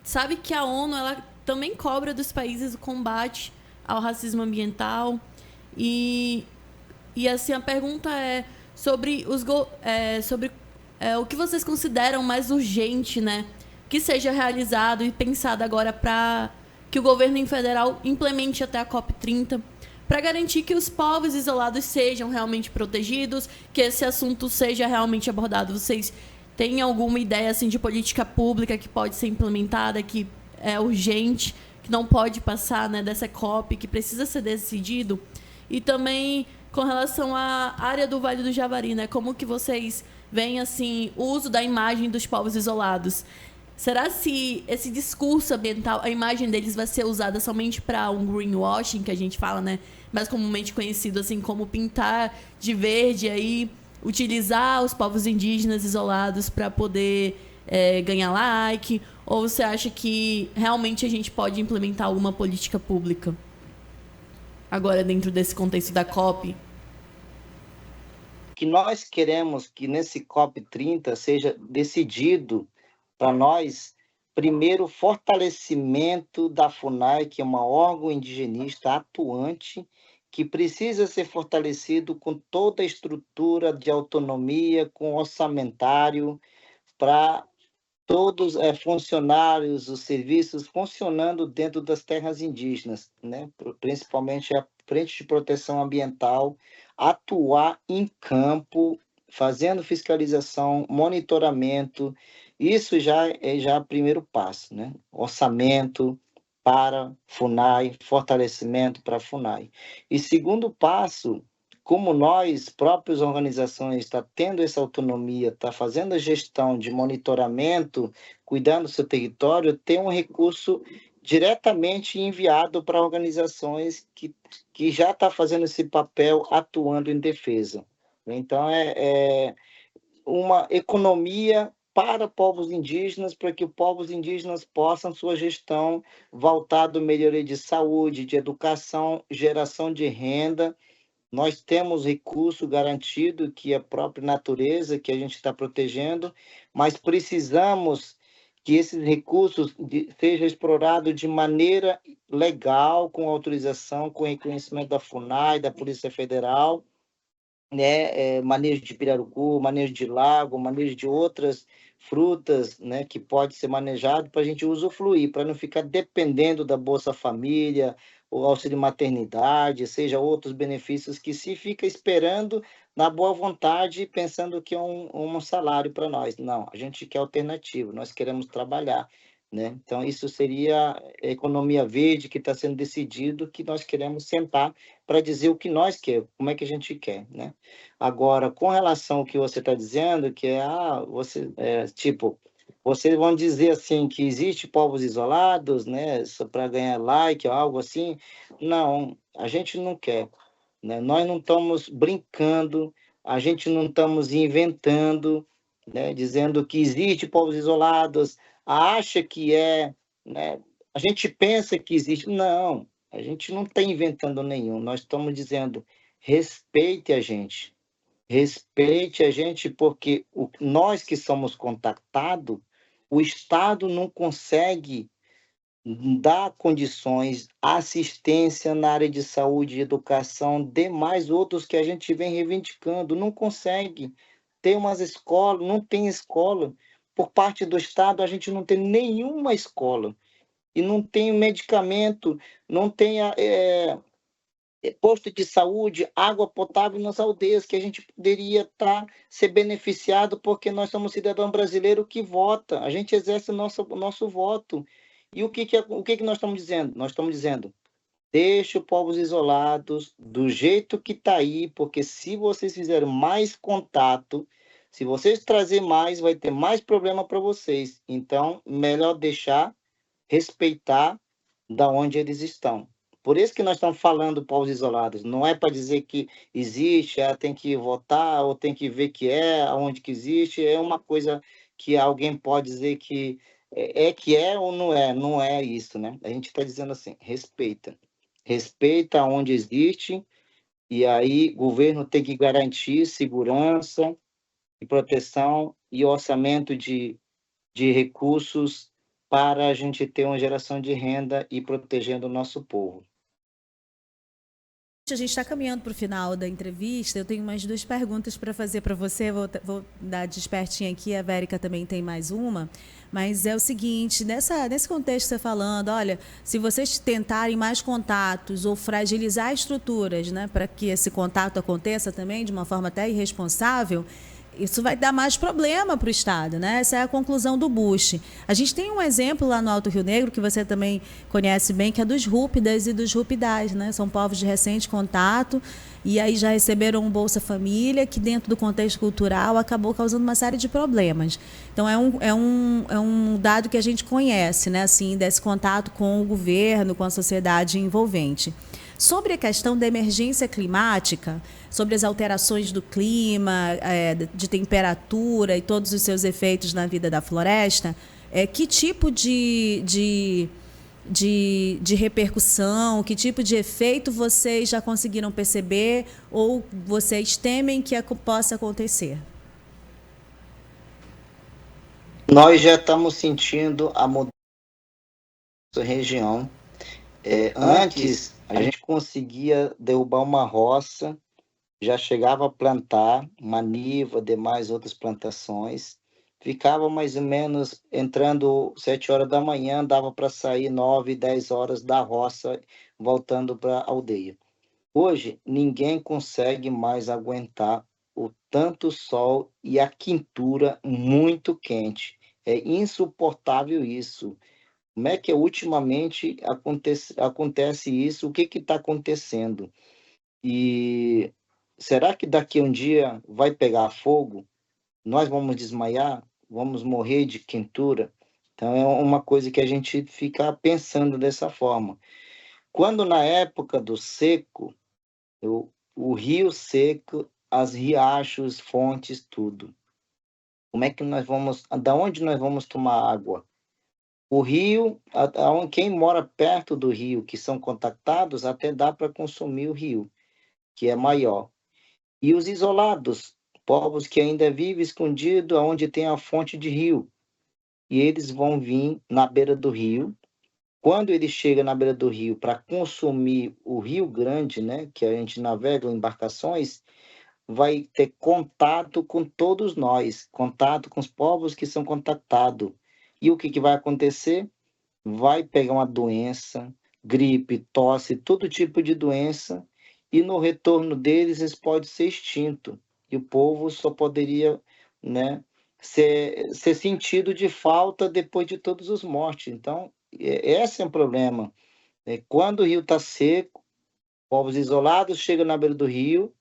sabe que a ONU ela também cobra dos países o combate ao racismo ambiental e assim a pergunta é sobre o que vocês consideram mais urgente, né, que seja realizado e pensado agora para que o governo federal implemente até a COP30 para garantir que os povos isolados sejam realmente protegidos, que esse assunto seja realmente abordado. Vocês têm alguma ideia assim de política pública que pode ser implementada, que é urgente, que não pode passar, né, dessa COP, que precisa ser decidido? E também com relação à área do Vale do Javari, né, como que vocês veem assim, o uso da imagem dos povos isolados? Será se esse discurso ambiental, a imagem deles vai ser usada somente para um greenwashing, que a gente fala, né, mais comumente conhecido assim como pintar de verde, aí utilizar os povos indígenas isolados para poder ganhar like? Ou você acha que realmente a gente pode implementar alguma política pública agora dentro desse contexto da COP? Que nós queremos que nesse COP30 seja decidido para nós, primeiro, fortalecimento da FUNAI, que é um órgão indigenista atuante, que precisa ser fortalecido com toda a estrutura de autonomia, com orçamentário, para todos funcionários, os serviços funcionando dentro das terras indígenas, né? Principalmente a Frente de Proteção Ambiental, atuar em campo, fazendo fiscalização, monitoramento. Isso já é o primeiro passo, né? Orçamento para FUNAI, fortalecimento para a FUNAI. E segundo passo, como nós, próprias organizações, está tendo essa autonomia, está fazendo a gestão de monitoramento, cuidando do seu território, tem um recurso diretamente enviado para organizações que já está fazendo esse papel, atuando em defesa. Então, é uma economia para povos indígenas, para que os povos indígenas possam sua gestão voltada à melhoria de saúde, de educação, geração de renda. Nós temos recurso garantido, que é a própria natureza, que a gente está protegendo, mas precisamos que esses recursos sejam explorados de maneira legal, com autorização, com reconhecimento da FUNAI, da Polícia Federal, né, manejo de pirarucu, manejo de lago, manejo de outras frutas, né, que pode ser manejado para a gente usufruir, para não ficar dependendo da Bolsa Família, o auxílio maternidade, seja outros benefícios que se fica esperando na boa vontade, pensando que é um salário para nós. Não, a gente quer alternativa, nós queremos trabalhar, né? Então, isso seria a economia verde que está sendo decidido, que nós queremos sentar para dizer o que nós queremos, como é que a gente quer, né? Agora, com relação ao que você está dizendo, que vocês vão dizer assim que existe povos isolados, né, só para ganhar like ou algo assim. Não, a gente não quer, né? Nós não estamos brincando, a gente não estamos inventando, né, dizendo que existe povos isolados, acha que né? A gente pensa que existe. Não, a gente não está inventando nenhum. Nós estamos dizendo, respeite a gente, porque nós que somos contactados, o Estado não consegue dar condições, assistência na área de saúde e educação, demais outros que a gente vem reivindicando, não consegue. Tem umas escolas, não tem escola. Por parte do Estado, a gente não tem nenhuma escola. E não tem medicamento, não tem posto de saúde, água potável nas aldeias, que a gente poderia ser beneficiado, porque nós somos cidadão brasileiro que vota, a gente exerce o nosso voto. E o que nós estamos dizendo? Nós estamos dizendo, deixa os povos isolados do jeito que está aí, porque se vocês fizerem mais contato, se vocês trazerem mais, vai ter mais problema para vocês. Então, melhor deixar, respeitar da onde eles estão. Por isso que nós estamos falando povos isolados. Não é para dizer que existe, tem que votar, ou tem que ver que aonde que existe. É uma coisa que alguém pode dizer que que é ou não é. Não é isso, né? A gente está dizendo assim, respeita. Respeita onde existe, e aí o governo tem que garantir segurança e proteção e orçamento de recursos para a gente ter uma geração de renda e protegendo o nosso povo. A gente está caminhando para o final da entrevista. Eu tenho mais 2 perguntas para fazer para você. Vou dar despertinho aqui. A Vérica também tem mais uma. Mas é o seguinte, nesse contexto que você está falando, olha, se vocês tentarem mais contatos ou fragilizar estruturas, né, para que esse contato aconteça também de uma forma até irresponsável, isso vai dar mais problema para o Estado, né? Essa é a conclusão do Bush. A gente tem um exemplo lá no Alto Rio Negro, que você também conhece bem, que é dos Rúpidas e dos Rupidás, né? São povos de recente contato, e aí já receberam um Bolsa Família, que dentro do contexto cultural acabou causando uma série de problemas. Então, é um dado que a gente conhece, né? Assim, desse contato com o governo, com a sociedade envolvente. Sobre a questão da emergência climática, sobre as alterações do clima, de temperatura e todos os seus efeitos na vida da floresta, que tipo de repercussão, que tipo de efeito vocês já conseguiram perceber ou vocês temem que possa acontecer? Nós já estamos sentindo a mudança da região. Antes, a gente conseguia derrubar uma roça, já chegava a plantar maniva, demais outras plantações, ficava mais ou menos entrando 7 horas da manhã, dava para sair 9, 10 horas da roça, voltando para a aldeia. Hoje, ninguém consegue mais aguentar o tanto sol e a quintura muito quente. É insuportável isso. Como é que ultimamente acontece isso? O que está acontecendo? E será que daqui a um dia vai pegar fogo? Nós vamos desmaiar? Vamos morrer de quentura? Então, é uma coisa que a gente fica pensando dessa forma. Quando na época do seco, o rio seco as riachos, fontes, tudo. Como é que nós vamos, da onde nós vamos tomar água? O rio, quem mora perto do rio, que são contactados, até dá para consumir o rio, que é maior. E os isolados, povos que ainda vivem escondidos, onde tem a fonte de rio. E eles vão vir na beira do rio. Quando ele chega na beira do rio para consumir o Rio Grande, né, que a gente navega em embarcações, vai ter contato com todos nós, contato com os povos que são contactados. E o que vai acontecer? Vai pegar uma doença, gripe, tosse, todo tipo de doença, e no retorno deles, eles podem ser extintos. E o povo só poderia, né, ser sentido de falta depois de todos os mortes. Então, esse é um problema. Quando o rio está seco, povos isolados chegam na beira do rio,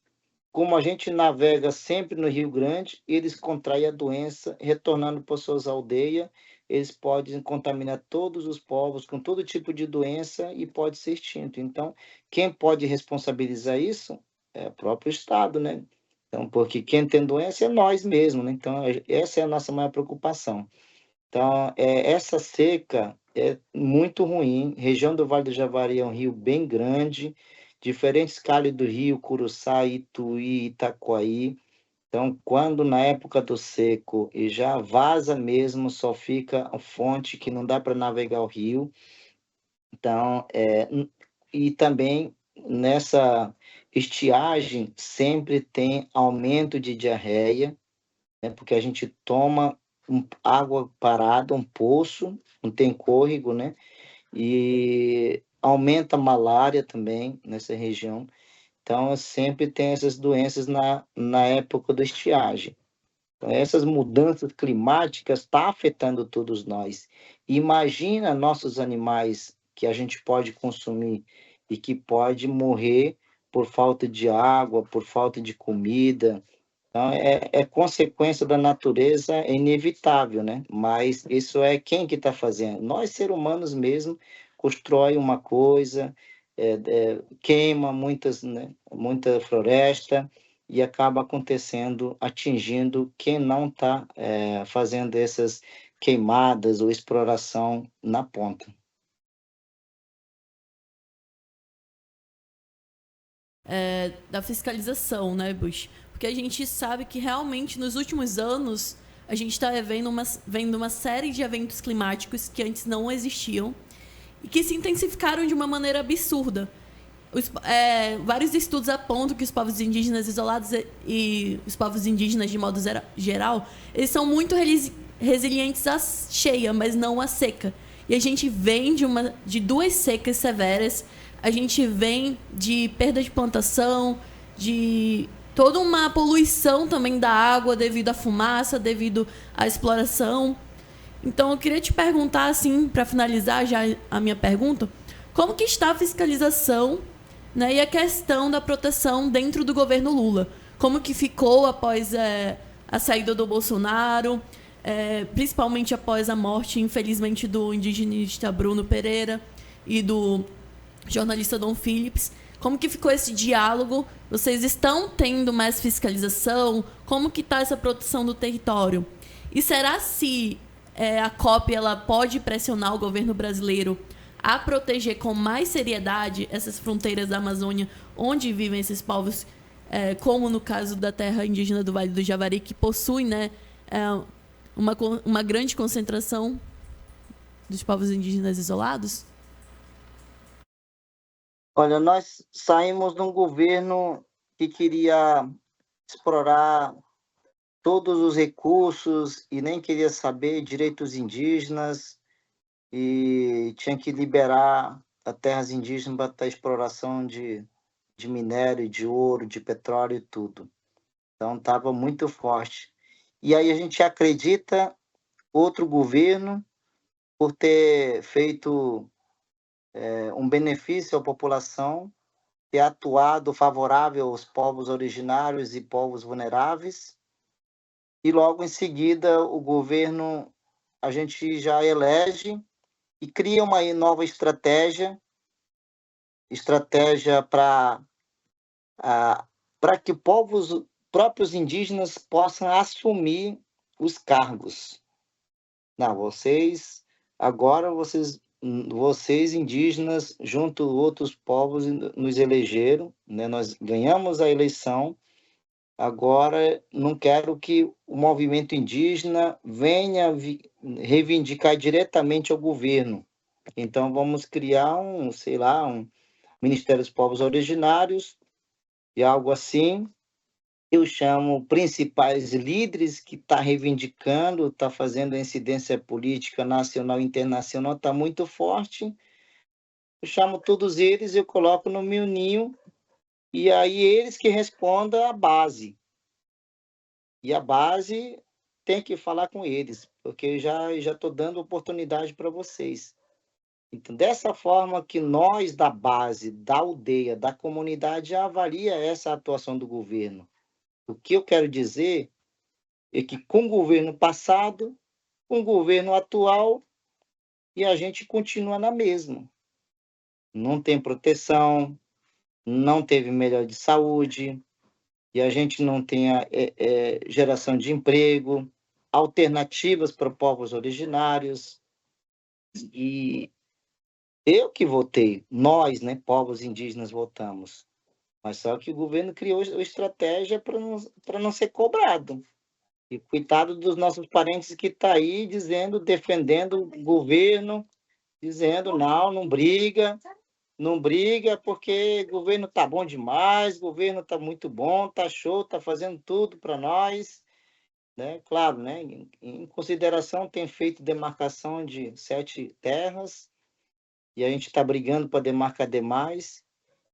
como a gente navega sempre no Rio Grande, eles contraem a doença, retornando para suas aldeias, eles podem contaminar todos os povos com todo tipo de doença e pode ser extinto. Então, quem pode responsabilizar isso é o próprio Estado, né? Então, porque quem tem doença é nós mesmos, né? Então, essa é a nossa maior preocupação. Então, essa seca é muito ruim. Região do Vale do Javari é um rio bem grande, diferentes cálices do rio, Curuçá, Ituí, Itacoaí. Então, quando na época do seco e já vaza mesmo, só fica a fonte que não dá para navegar o rio. Então, e também nessa estiagem sempre tem aumento de diarreia, né, porque a gente toma água parada, um poço, não tem córrego, né? E aumenta a malária também nessa região. Então, sempre tem essas doenças na época da estiagem. Então, essas mudanças climáticas estão afetando todos nós. Imagina nossos animais que a gente pode consumir e que pode morrer por falta de água, por falta de comida. Então, é consequência da natureza, é inevitável, né? Mas isso é quem que está fazendo? Nós, seres humanos mesmo, constrói uma coisa, queima né, muita floresta e acaba acontecendo, atingindo quem não está fazendo essas queimadas ou exploração na ponta. Da fiscalização, né, Bush? Porque a gente sabe que realmente nos últimos anos a gente está vendo uma série de eventos climáticos que antes não existiam e que se intensificaram de uma maneira absurda. Vários estudos apontam que os povos indígenas isolados e os povos indígenas de modo geral, eles são muito resilientes à cheia, mas não à seca. E a gente vem de duas secas severas. A gente vem de perda de plantação, de toda uma poluição também da água devido à fumaça, devido à exploração. Então, eu queria te perguntar, assim, para finalizar já a minha pergunta, como que está a fiscalização, né, e a questão da proteção dentro do governo Lula? Como que ficou após a saída do Bolsonaro, principalmente após a morte, infelizmente, do indigenista Bruno Pereira e do jornalista Dom Phillips? Como que ficou esse diálogo? Vocês estão tendo mais fiscalização? Como que está essa proteção do território? E será se a COP ela pode pressionar o governo brasileiro a proteger com mais seriedade essas fronteiras da Amazônia, onde vivem esses povos, como no caso da terra indígena do Vale do Javari, que possui, né, uma grande concentração dos povos indígenas isolados? Olha, nós saímos de um governo que queria explorar todos os recursos e nem queria saber direitos indígenas e tinha que liberar as terras indígenas para a exploração de minério, de ouro, de petróleo e tudo. Então, estava muito forte. E aí a gente acredita outro governo por ter feito um benefício à população, ter atuado favorável aos povos originários e povos vulneráveis, e logo em seguida o governo, a gente já elege e cria uma nova estratégia para que povos próprios indígenas possam assumir os cargos. Não, vocês indígenas, junto a outros povos, nos elegeram, né? Nós ganhamos a eleição. Agora, não quero que o movimento indígena venha reivindicar diretamente ao governo. Então, vamos criar um Ministério dos Povos Originários e algo assim. Eu chamo principais líderes que estão reivindicando, está fazendo a incidência política nacional e internacional, está muito forte. Eu chamo todos eles, eu coloco no meu ninho, e aí eles que respondam à base. E a base tem que falar com eles, porque já estou dando oportunidade para vocês. Então, dessa forma que nós da base, da aldeia, da comunidade, avalia essa atuação do governo. O que eu quero dizer é que com o governo passado, com o governo atual, e a gente continua na mesma. Não tem proteção, não teve melhor de saúde, e a gente não tem geração de emprego, alternativas para povos originários. E eu que votei, nós, né, povos indígenas, votamos. Mas só que o governo criou a estratégia para não ser cobrado. E coitado dos nossos parentes que estão aí defendendo o governo, dizendo, não briga, porque o governo está bom demais, o governo está muito bom, está show, está fazendo tudo para nós. Né? Claro, né? Em consideração, tem feito demarcação de 7 terras, e a gente está brigando para demarcar demais,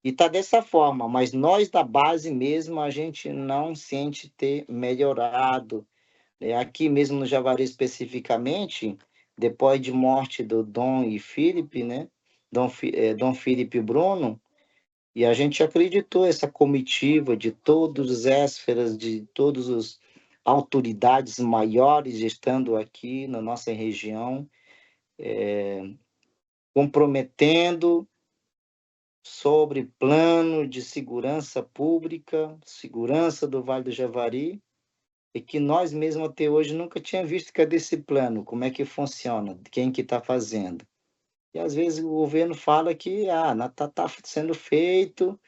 e está dessa forma, mas nós da base mesmo, a gente não sente ter melhorado. Aqui mesmo no Javari especificamente, depois de morte do Dom e Felipe, né? Dom Felipe e Bruno, e a gente acreditou essa comitiva de todos os esferas, de todas as autoridades maiores estando aqui na nossa região, comprometendo sobre plano de segurança pública, segurança do Vale do Javari, e que nós mesmos até hoje nunca tínhamos visto. Cadê esse plano? Como é que funciona? Quem que está fazendo? E às vezes o governo fala que está sendo feito,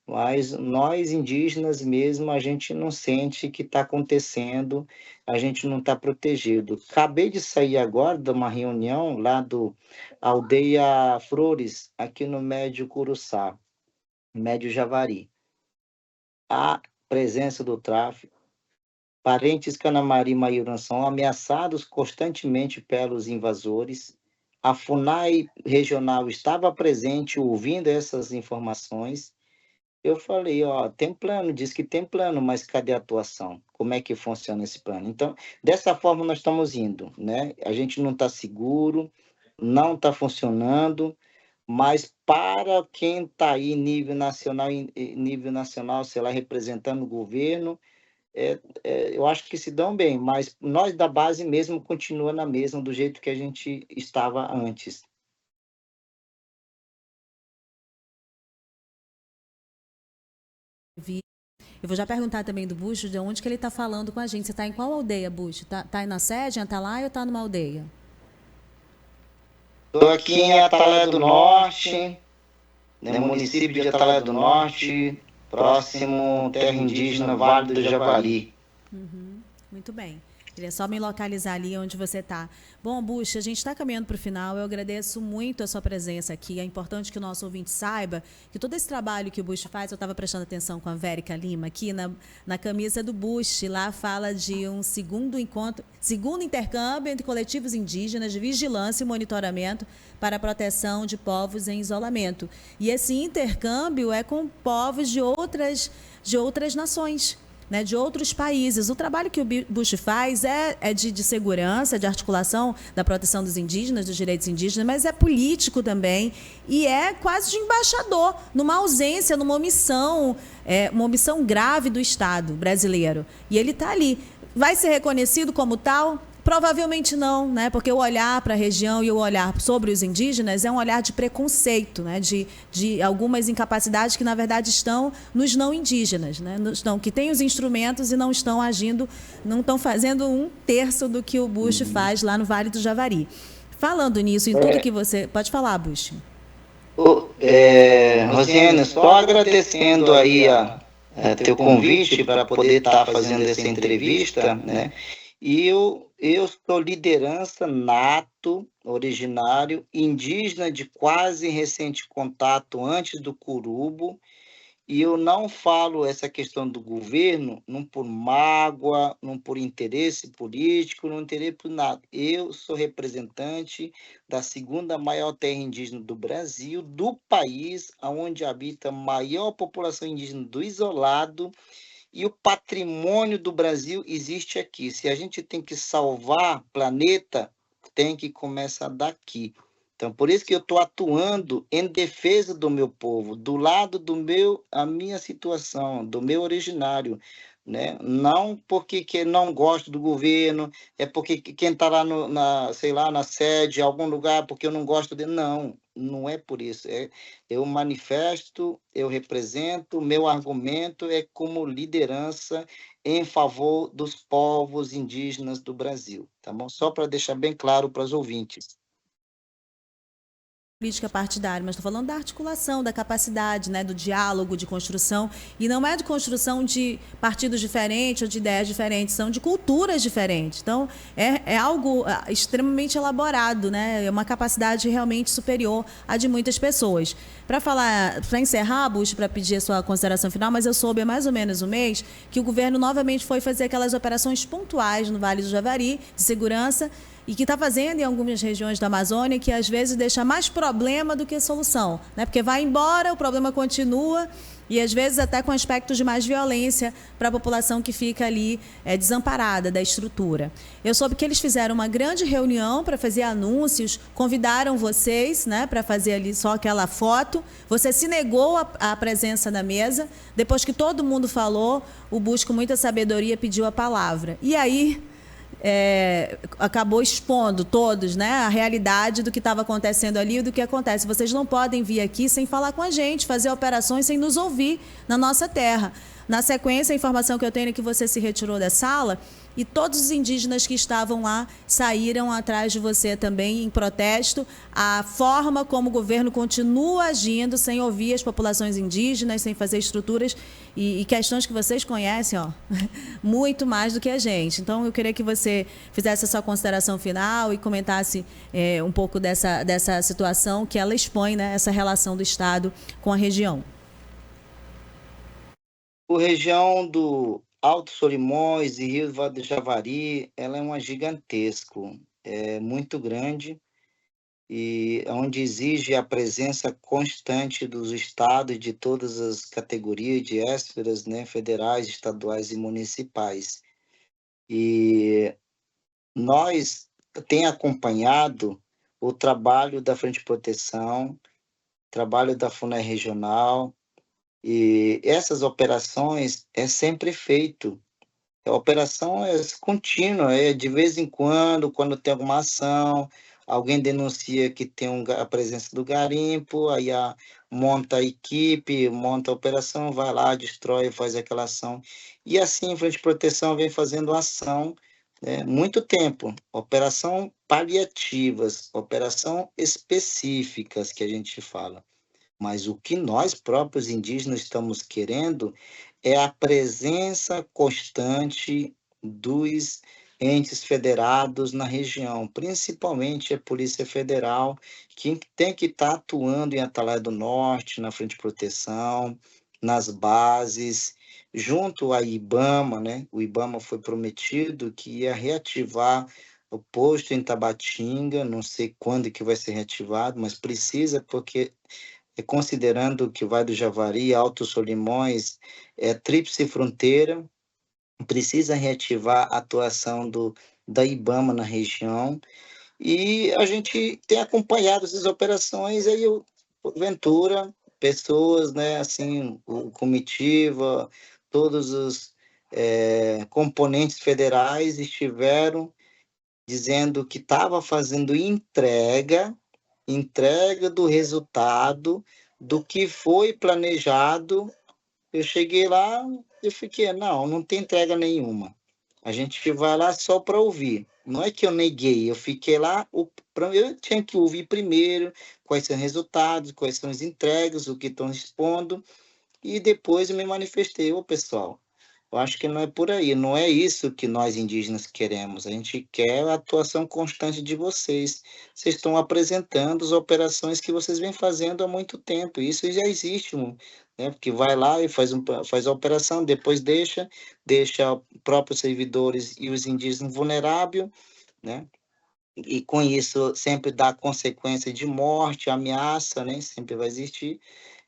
mas nós indígenas mesmo, a gente não sente que está acontecendo, a gente não está protegido. Acabei de sair agora de uma reunião lá do Aldeia Flores, aqui no Médio Curuçá, Médio Javari. A presença do tráfico, parentes Canamari e Maiurã são ameaçados constantemente pelos invasores. A FUNAI regional estava presente, ouvindo essas informações. Eu falei, tem plano, diz que tem plano, mas cadê a atuação? Como é que funciona esse plano? Então, dessa forma nós estamos indo, né? A gente não está seguro, não está funcionando, mas para quem está aí nível nacional, sei lá, representando o governo, eu acho que se dão bem, mas nós da base mesmo continua na mesma, do jeito que a gente estava antes. Eu vou já perguntar também do Bucho, de onde que ele está falando com a gente. Você está em qual aldeia, Bucho? Está aí na sede, em Atalaia, ou está numa aldeia? Estou aqui em Atalaia do Norte, no município de Atalaia do Norte, próximo terra indígena Vale do Javari. Muito bem. Queria só me localizar ali onde você está. Bom, Bucho, a gente está caminhando para o final. Eu agradeço muito a sua presença aqui. É importante que o nosso ouvinte saiba que todo esse trabalho que o Bucho faz, eu estava prestando atenção com a Vérica Lima aqui na camisa do Bucho. Lá fala de um segundo intercâmbio entre coletivos indígenas de vigilância e monitoramento para a proteção de povos em isolamento. E esse intercâmbio é com povos de outras nações, né, de outros países. O trabalho que o Bucho faz é de segurança, de articulação da proteção dos indígenas, dos direitos indígenas, mas é político também e é quase de embaixador, numa ausência, numa omissão grave do Estado brasileiro. E ele está ali. Vai ser reconhecido como tal Provavelmente não, né? Porque o olhar para a região e o olhar sobre os indígenas é um olhar de preconceito, né? De algumas incapacidades que, na verdade, estão nos não indígenas, né? Que têm os instrumentos e não estão agindo, não estão fazendo 1/3 do que o Bush faz lá no Vale do Javari. Falando nisso, em tudo que você... Pode falar, Bush. Rosiane, só agradecendo aí a teu convite para poder estar fazendo essa entrevista, né? E eu sou liderança nato, originário, indígena de quase recente contato antes do Curubo, e eu não falo essa questão do governo não por mágoa, não por interesse político, não interesse por nada. Eu sou representante da segunda maior terra indígena do Brasil, do país onde habita a maior população indígena do isolado, e o patrimônio do Brasil existe aqui. Se a gente tem que salvar o planeta, tem que começar daqui. Então, por isso que eu estou atuando em defesa do meu povo, do lado a minha situação, do meu originário, né? Não porque que não gosto do governo, é porque quem está lá sei lá, na sede, em algum lugar, porque eu não gosto dele. Não, não é por isso. Eu manifesto, eu represento, meu argumento é como liderança em favor dos povos indígenas do Brasil, tá bom? Só para deixar bem claro para os ouvintes. Política partidária, mas estou falando da articulação, da capacidade, né, do diálogo, de construção, e não é de construção de partidos diferentes ou de ideias diferentes, são de culturas diferentes. Então, é algo extremamente elaborado, né, é uma capacidade realmente superior à de muitas pessoas. Para encerrar, Bush, para pedir a sua consideração final, mas eu soube há mais ou menos um mês que o governo novamente foi fazer aquelas operações pontuais no Vale do Javari, de segurança, e que está fazendo em algumas regiões da Amazônia, que às vezes deixa mais problema do que solução, né? Porque vai embora, o problema continua, e às vezes até com aspectos de mais violência para a população que fica ali desamparada da estrutura. Eu soube que eles fizeram uma grande reunião para fazer anúncios, convidaram vocês, né, para fazer ali só aquela foto, você se negou à presença na mesa, depois que todo mundo falou, o Bush, com muita sabedoria, pediu a palavra. E aí... acabou expondo todos, né, a realidade do que estava acontecendo ali e do que acontece. Vocês não podem vir aqui sem falar com a gente, fazer operações sem nos ouvir na nossa terra. Na sequência, a informação que eu tenho é que você se retirou da sala e todos os indígenas que estavam lá saíram atrás de você também em protesto. A forma como o governo continua agindo sem ouvir as populações indígenas, sem fazer estruturas e questões que vocês conhecem, ó, muito mais do que a gente. Então, eu queria que você fizesse a sua consideração final e comentasse um pouco dessa situação que ela expõe, né, essa relação do Estado com a região. A região do Alto Solimões e Rio do Javari, ela é uma gigantesco, é muito grande e onde exige a presença constante dos estados de todas as categorias de esferas, né, federais, estaduais e municipais. E nós temos acompanhado o trabalho da Frente de Proteção, trabalho da FUNAI Regional, e essas operações é sempre feito. A operação é contínua, é de vez em quando tem alguma ação, alguém denuncia que tem a presença do garimpo, aí monta a equipe, monta a operação, vai lá, destrói, faz aquela ação. E assim, a Frente de Proteção vem fazendo ação, né, muito tempo. Operação paliativas, operação específicas que a gente fala. Mas o que nós próprios indígenas estamos querendo é a presença constante dos entes federados na região, principalmente a Polícia Federal, que tem que estar atuando em Atalaia do Norte, na Frente de Proteção, nas bases, junto à IBAMA, né? O IBAMA foi prometido que ia reativar o posto em Tabatinga, não sei quando que vai ser reativado, mas precisa porque... considerando que o Vale do Javari, Alto Solimões, tríplice fronteira, precisa reativar a atuação da IBAMA na região, e a gente tem acompanhado essas operações, aí porventura, pessoas, né, assim, comitiva, todos os componentes federais estiveram dizendo que estava fazendo entrega do resultado do que foi planejado. Eu cheguei lá, eu fiquei, não tem entrega nenhuma. A gente vai lá só para ouvir. Não é que eu neguei, eu fiquei lá, eu tinha que ouvir primeiro quais são os resultados, quais são as entregas, o que estão expondo, e depois eu me manifestei. Pessoal, eu acho que não é por aí, não é isso que nós indígenas queremos. A gente quer a atuação constante de vocês. Vocês estão apresentando as operações que vocês vêm fazendo há muito tempo. Isso já existe, né? Porque vai lá e faz a operação, depois deixa próprios servidores e os indígenas vulneráveis, né? E com isso sempre dá consequência de morte, ameaça, né? Sempre vai existir.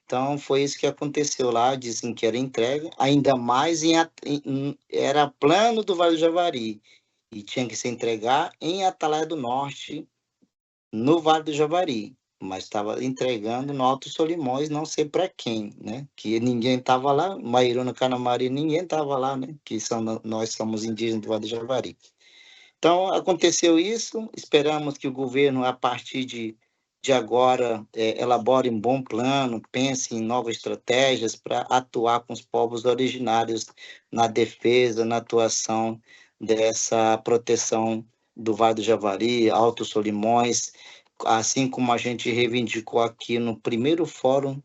Então, foi isso que aconteceu lá, dizem que era entregue, ainda mais era plano do Vale do Javari, e tinha que se entregar em Atalaia do Norte, no Vale do Javari, mas estava entregando no Alto Solimões, não sei para quem, né? Que ninguém estava lá, Mairuna, Canamari, ninguém estava lá, né? Nós somos indígenas do Vale do Javari. Então, aconteceu isso, esperamos que o governo, a partir de agora, elabore um bom plano, pense em novas estratégias para atuar com os povos originários na defesa, na atuação dessa proteção do Vale do Javari, Alto Solimões, assim como a gente reivindicou aqui no primeiro fórum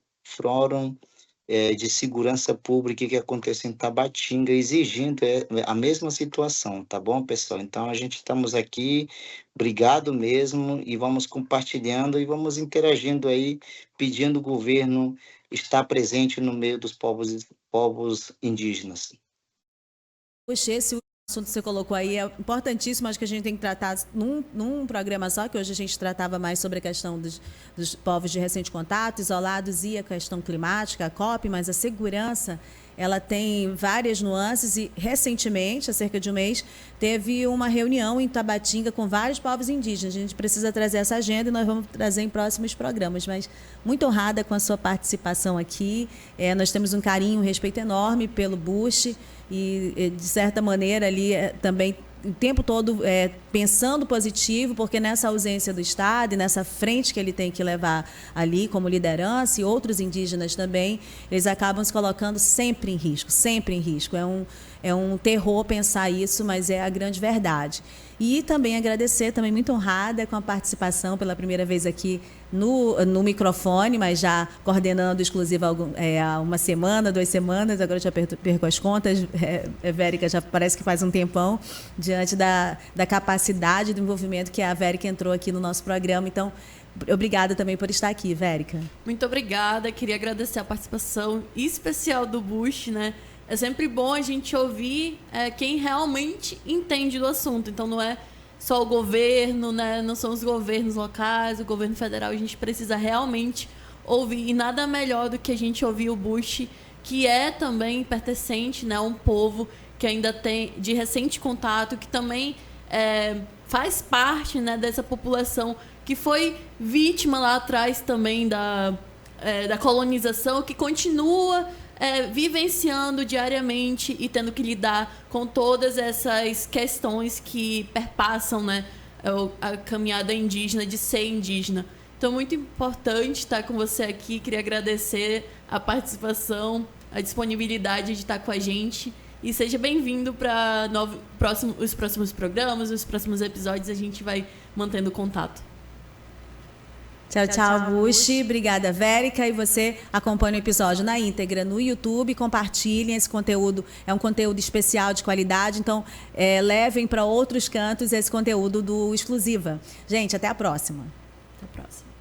de segurança pública que aconteceu em Tabatinga, exigindo a mesma situação, tá bom, pessoal? Então, a gente estamos aqui, obrigado mesmo, e vamos compartilhando e vamos interagindo aí, pedindo o governo estar presente no meio dos povos indígenas. Puxa, esse assunto que você colocou aí é importantíssimo, acho que a gente tem que tratar num programa só, que hoje a gente tratava mais sobre a questão dos povos de recente contato, isolados, e a questão climática, a COP, mas a segurança, ela tem várias nuances, e recentemente, há cerca de um mês, teve uma reunião em Tabatinga com vários povos indígenas. A gente precisa trazer essa agenda e nós vamos trazer em próximos programas, mas muito honrada com a sua participação aqui. Nós temos um carinho, um respeito enorme pelo Bush, e de certa maneira ali também o tempo todo pensando positivo, porque nessa ausência do Estado e nessa frente que ele tem que levar ali como liderança, e outros indígenas também, eles acabam se colocando sempre em risco, sempre em risco. É um terror pensar isso, mas é a grande verdade. E também agradecer, também muito honrada com a participação pela primeira vez aqui no microfone, mas já coordenando exclusiva há uma semana, 2 semanas, agora eu já perco as contas, Vérica já parece que faz um tempão, diante da capacidade do envolvimento que a Vérica entrou aqui no nosso programa. Então, obrigada também por estar aqui, Vérica. Muito obrigada, queria agradecer a participação especial do Bush, né? É sempre bom a gente ouvir quem realmente entende do assunto. Então, não é só o governo, né? Não são os governos locais, o governo federal. A gente precisa realmente ouvir. E nada melhor do que a gente ouvir o Bush, que é também pertencente, né, a um povo que ainda tem de recente contato, que também faz parte, né, dessa população que foi vítima lá atrás também da colonização, que continua vivenciando diariamente e tendo que lidar com todas essas questões que perpassam, né, a caminhada indígena, de ser indígena. Então, muito importante estar com você aqui. Queria agradecer a participação, a disponibilidade de estar com a gente. E seja bem-vindo para os próximos programas, os próximos episódios. A gente vai mantendo contato. Tchau, tchau, Bush. Obrigada, Vérica. E você acompanha o episódio na íntegra no YouTube. Compartilhem esse conteúdo. É um conteúdo especial, de qualidade. Então, levem para outros cantos esse conteúdo do Exclusiva. Gente, até a próxima. Até a próxima.